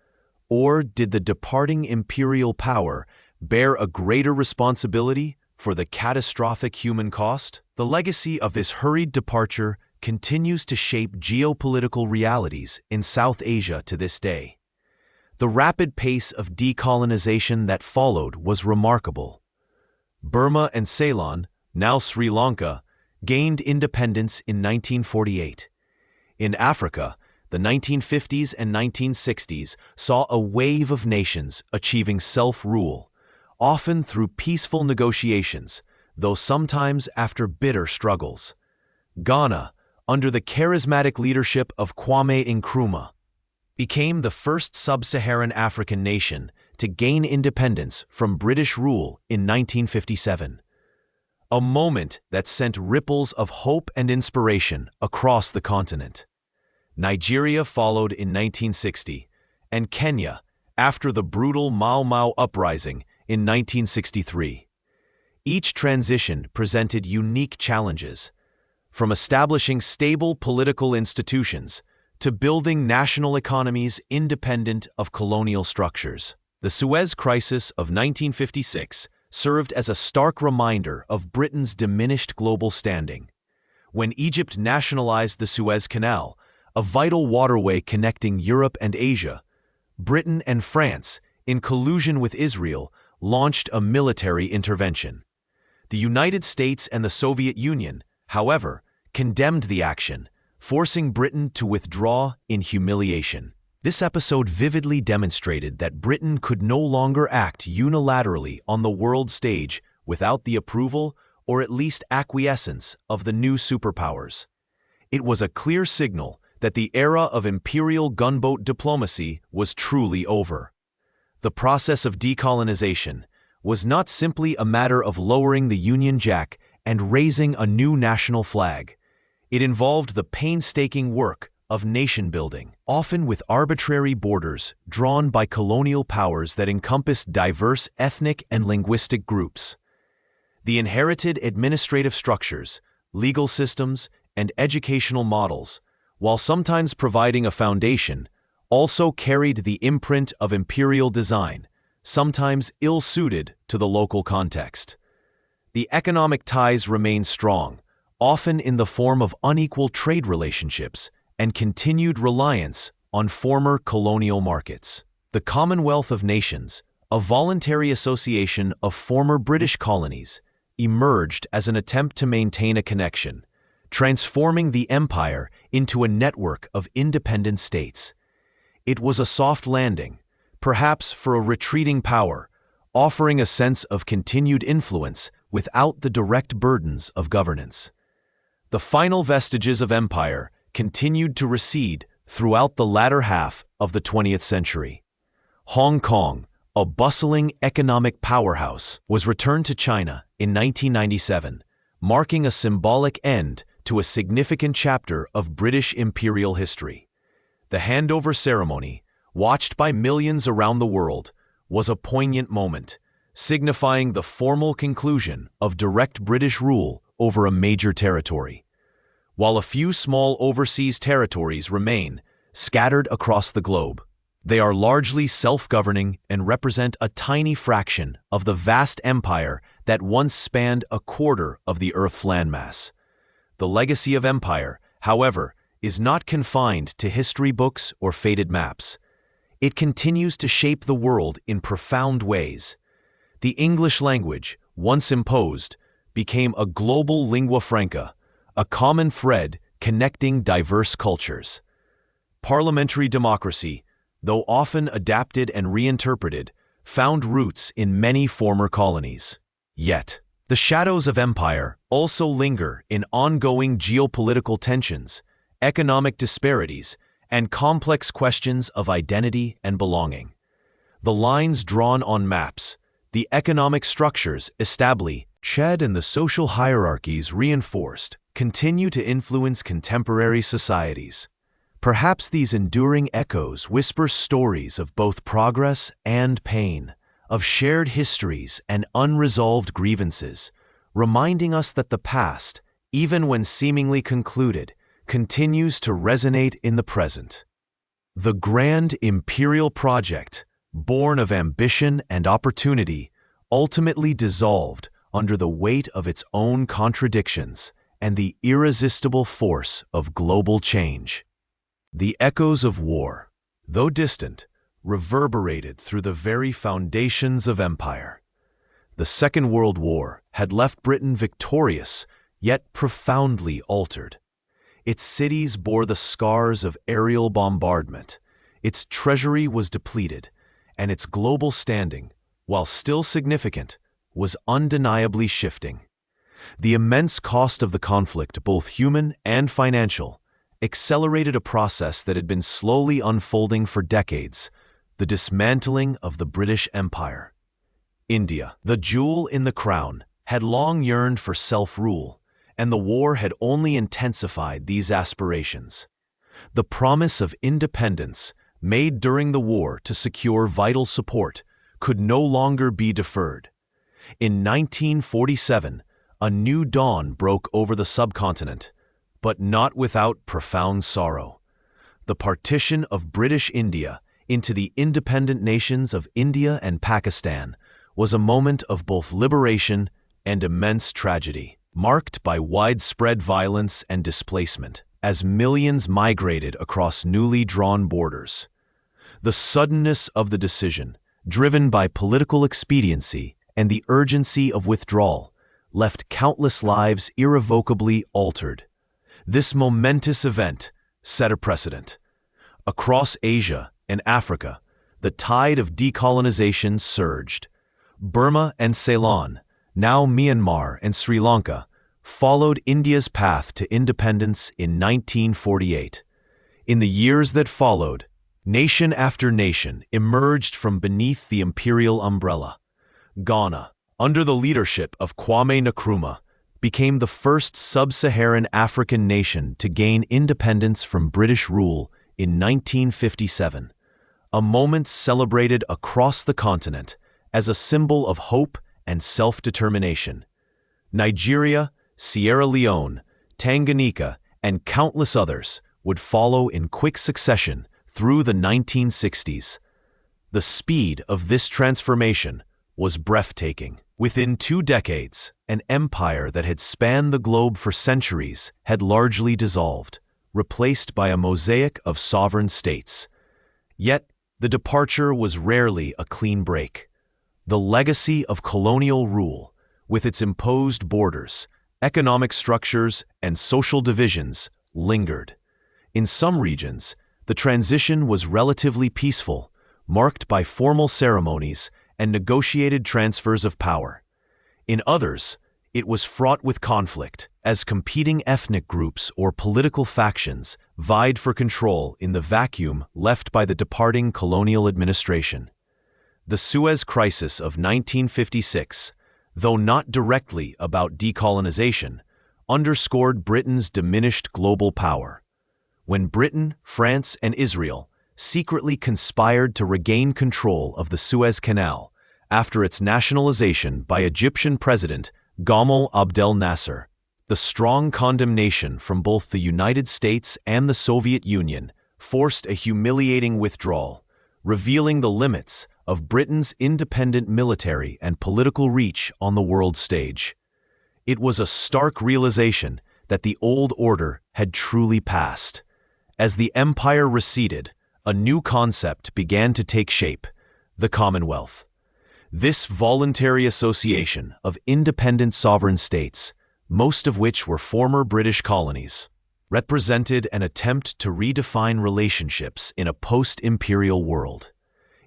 [SPEAKER 1] Or did the departing imperial power bear a greater responsibility for the catastrophic human cost? The legacy of this hurried departure continues to shape geopolitical realities in South Asia to this day. The rapid pace of decolonization that followed was remarkable. Burma and Ceylon, now Sri Lanka, gained independence in 1948. In Africa, the 1950s and 1960s saw a wave of nations achieving self-rule, often through peaceful negotiations, though sometimes after bitter struggles. Ghana, under the charismatic leadership of Kwame Nkrumah, became the first sub-Saharan African nation to gain independence from British rule in 1957. A moment that sent ripples of hope and inspiration across the continent. Nigeria followed in 1960, and Kenya after the brutal Mau Mau uprising in 1963. Each transition presented unique challenges, from establishing stable political institutions to building national economies independent of colonial structures. The Suez Crisis of 1956 served as a stark reminder of Britain's diminished global standing. When Egypt nationalized the Suez Canal, a vital waterway connecting Europe and Asia, Britain and France, in collusion with Israel, launched a military intervention. The United States and the Soviet Union, however, condemned the action, forcing Britain to withdraw in humiliation. This episode vividly demonstrated that Britain could no longer act unilaterally on the world stage without the approval or at least acquiescence of the new superpowers. It was a clear signal that the era of imperial gunboat diplomacy was truly over. The process of decolonization was not simply a matter of lowering the Union Jack and raising a new national flag. It involved the painstaking work of nation-building, often with arbitrary borders drawn by colonial powers that encompassed diverse ethnic and linguistic groups. The inherited administrative structures, legal systems, and educational models, while sometimes providing a foundation, also carried the imprint of imperial design, sometimes ill-suited to the local context. The economic ties remained strong, often in the form of unequal trade relationships and continued reliance on former colonial markets. The Commonwealth of Nations, a voluntary association of former British colonies, emerged as an attempt to maintain a connection, transforming the empire into a network of independent states. It was a soft landing, perhaps for a retreating power, offering a sense of continued influence without the direct burdens of governance. The final vestiges of empire continued to recede throughout the latter half of the 20th century. Hong Kong, a bustling economic powerhouse, was returned to China in 1997, marking a symbolic end to a significant chapter of British imperial history. The handover ceremony, watched by millions around the world, was a poignant moment, signifying the formal conclusion of direct British rule over a major territory. While a few small overseas territories remain scattered across the globe, they are largely self-governing and represent a tiny fraction of the vast empire that once spanned a quarter of the Earth's landmass. The legacy of empire, however, is not confined to history books or faded maps. It continues to shape the world in profound ways. The English language, once imposed, became a global lingua franca, a common thread connecting diverse cultures. Parliamentary democracy, though often adapted and reinterpreted, found roots in many former colonies. Yet, the shadows of empire also linger in ongoing geopolitical tensions, economic disparities, and complex questions of identity and belonging. The lines drawn on maps, the economic structures established, and the social hierarchies reinforced, continue to influence contemporary societies. Perhaps these enduring echoes whisper stories of both progress and pain, of shared histories and unresolved grievances, reminding us that the past, even when seemingly concluded, continues to resonate in the present. The grand imperial project, born of ambition and opportunity, ultimately dissolved under the weight of its own contradictions and the irresistible force of global change. The echoes of war, though distant, reverberated through the very foundations of empire. The Second World War had left Britain victorious, yet profoundly altered. Its cities bore the scars of aerial bombardment, its treasury was depleted, and its global standing, while still significant, was undeniably shifting. The immense cost of the conflict, both human and financial, accelerated a process that had been slowly unfolding for decades, the dismantling of the British Empire. India, the jewel in the crown, had long yearned for self-rule, and the war had only intensified these aspirations. The promise of independence, made during the war to secure vital support, could no longer be deferred. In 1947, a new dawn broke over the subcontinent, but not without profound sorrow. The partition of British India into the independent nations of India and Pakistan was a moment of both liberation and immense tragedy, marked by widespread violence and displacement as millions migrated across newly drawn borders. The suddenness of the decision, driven by political expediency and the urgency of withdrawal, left countless lives irrevocably altered. This momentous event set a precedent. Across Asia and Africa, the tide of decolonization surged. Burma and Ceylon, now Myanmar and Sri Lanka, followed India's path to independence in 1948. In the years that followed, nation after nation emerged from beneath the imperial umbrella. Ghana, under the leadership of Kwame Nkrumah, became the first sub-Saharan African nation to gain independence from British rule in 1957, a moment celebrated across the continent as a symbol of hope and self-determination. Nigeria, Sierra Leone, Tanganyika, and countless others would follow in quick succession through the 1960s. The speed of this transformation was breathtaking. Within 2 decades, an empire that had spanned the globe for centuries had largely dissolved, replaced by a mosaic of sovereign states. Yet, the departure was rarely a clean break. The legacy of colonial rule, with its imposed borders, economic structures, and social divisions, lingered. In some regions, the transition was relatively peaceful, marked by formal ceremonies and negotiated transfers of power. In others, it was fraught with conflict, as competing ethnic groups or political factions vied for control in the vacuum left by the departing colonial administration. The Suez Crisis of 1956, though not directly about decolonization, underscored Britain's diminished global power. When Britain, France, and Israel secretly conspired to regain control of the Suez Canal after its nationalization by Egyptian President Gamal Abdel Nasser, the strong condemnation from both the United States and the Soviet Union forced a humiliating withdrawal, revealing the limits of Britain's independent military and political reach on the world stage. It was a stark realization that the old order had truly passed. As the empire receded, a new concept began to take shape: the Commonwealth. This voluntary association of independent sovereign states, most of which were former British colonies, represented an attempt to redefine relationships in a post-imperial world.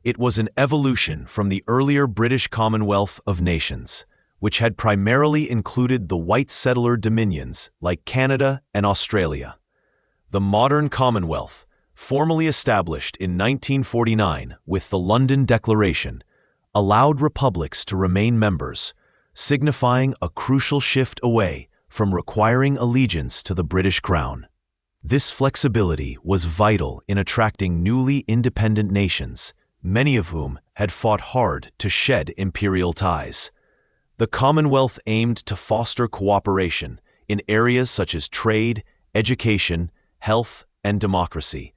[SPEAKER 1] It was an evolution from the earlier British Commonwealth of Nations, which had primarily included the white settler dominions like Canada and Australia. The modern Commonwealth, formally established in 1949 with the London Declaration, allowed republics to remain members, signifying a crucial shift away from requiring allegiance to the British Crown. This flexibility was vital in attracting newly independent nations, many of whom had fought hard to shed imperial ties. The Commonwealth aimed to foster cooperation in areas such as trade, education, health, and democracy,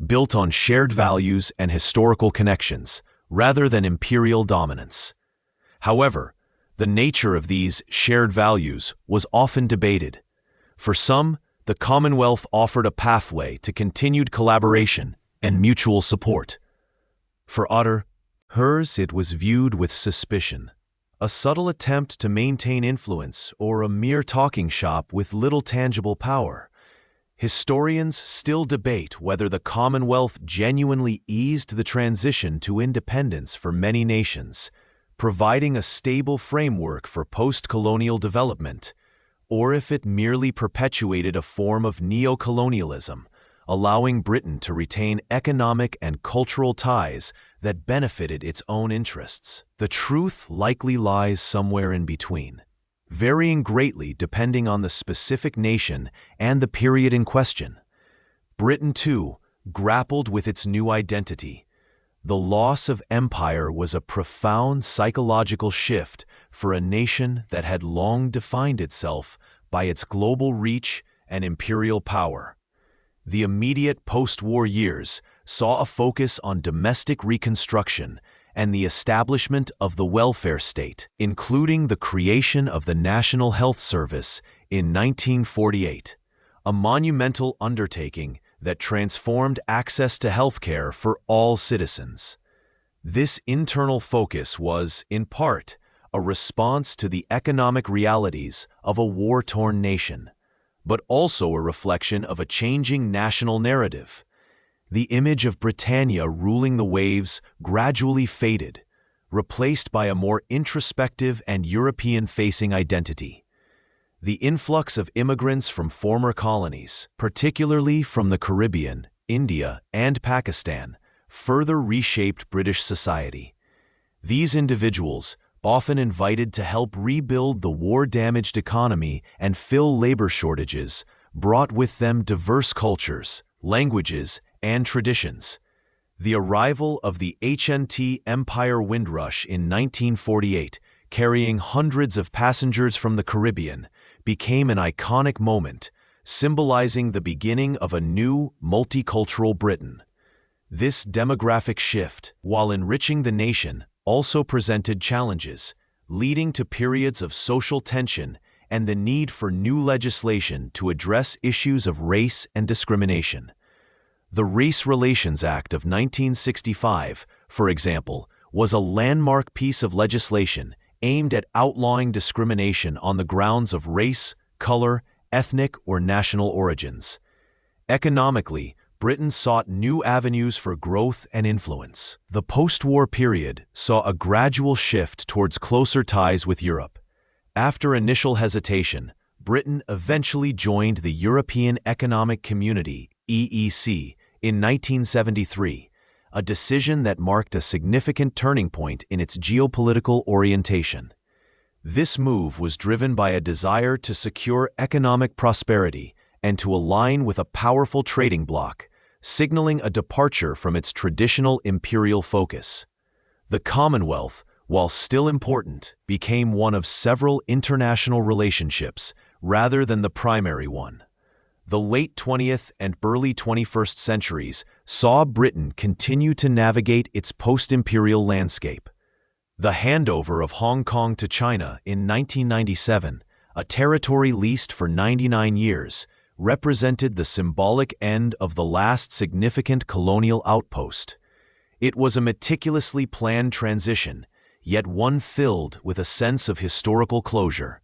[SPEAKER 1] built on shared values and historical connections, rather than imperial dominance. However, the nature of these shared values was often debated. For some, the Commonwealth offered a pathway to continued collaboration and mutual support. For others, it was viewed with suspicion, a subtle attempt to maintain influence or a mere talking shop with little tangible power. Historians still debate whether the Commonwealth genuinely eased the transition to independence for many nations, providing a stable framework for post-colonial development, or if it merely perpetuated a form of neo-colonialism, allowing Britain to retain economic and cultural ties that benefited its own interests. The truth likely lies somewhere in between, varying greatly depending on the specific nation and the period in question. Britain, too, grappled with its new identity. The loss of empire was a profound psychological shift for a nation that had long defined itself by its global reach and imperial power. The immediate post-war years saw a focus on domestic reconstruction and the establishment of the welfare state, including the creation of the National Health Service in 1948, a monumental undertaking that transformed access to healthcare for all citizens. This internal focus was, in part, a response to the economic realities of a war-torn nation, but also a reflection of a changing national narrative. The image of Britannia ruling the waves gradually faded, replaced by a more introspective and European-facing identity. The influx of immigrants from former colonies, particularly from the Caribbean, India, and Pakistan, further reshaped British society. These individuals, often invited to help rebuild the war-damaged economy and fill labor shortages, brought with them diverse cultures, languages, and traditions. The arrival of the HMT Empire Windrush in 1948, carrying hundreds of passengers from the Caribbean, became an iconic moment, symbolizing the beginning of a new, multicultural Britain. This demographic shift, while enriching the nation, also presented challenges, leading to periods of social tension and the need for new legislation to address issues of race and discrimination. The Race Relations Act of 1965, for example, was a landmark piece of legislation aimed at outlawing discrimination on the grounds of race, color, ethnic, or national origins. Economically, Britain sought new avenues for growth and influence. The post-war period saw a gradual shift towards closer ties with Europe. After initial hesitation, Britain eventually joined the European Economic Community, EEC, in 1973, a decision that marked a significant turning point in its geopolitical orientation. This move was driven by a desire to secure economic prosperity and to align with a powerful trading bloc, signaling a departure from its traditional imperial focus. The Commonwealth, while still important, became one of several international relationships rather than the primary one. The late 20th and early 21st centuries saw Britain continue to navigate its post-imperial landscape. The handover of Hong Kong to China in 1997, a territory leased for 99 years, represented the symbolic end of the last significant colonial outpost. It was a meticulously planned transition, yet one filled with a sense of historical closure.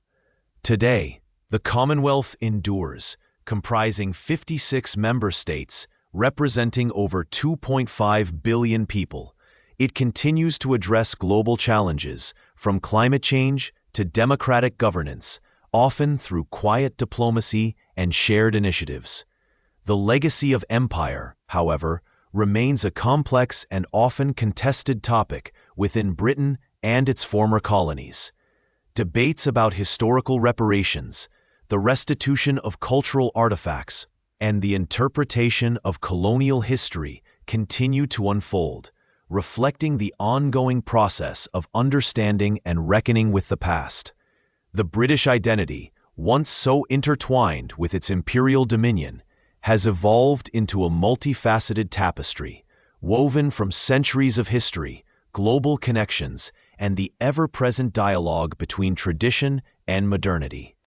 [SPEAKER 1] Today, the Commonwealth endures, comprising 56 member states, representing over 2.5 billion people. It continues to address global challenges, from climate change to democratic governance, often through quiet diplomacy and shared initiatives. The legacy of empire, however, remains a complex and often contested topic within Britain and its former colonies. Debates about historical reparations, the restitution of cultural artifacts, and the interpretation of colonial history continue to unfold, reflecting the ongoing process of understanding and reckoning with the past. The British identity, once so intertwined with its imperial dominion, has evolved into a multifaceted tapestry, woven from centuries of history, global connections, and the ever-present dialogue between tradition and modernity.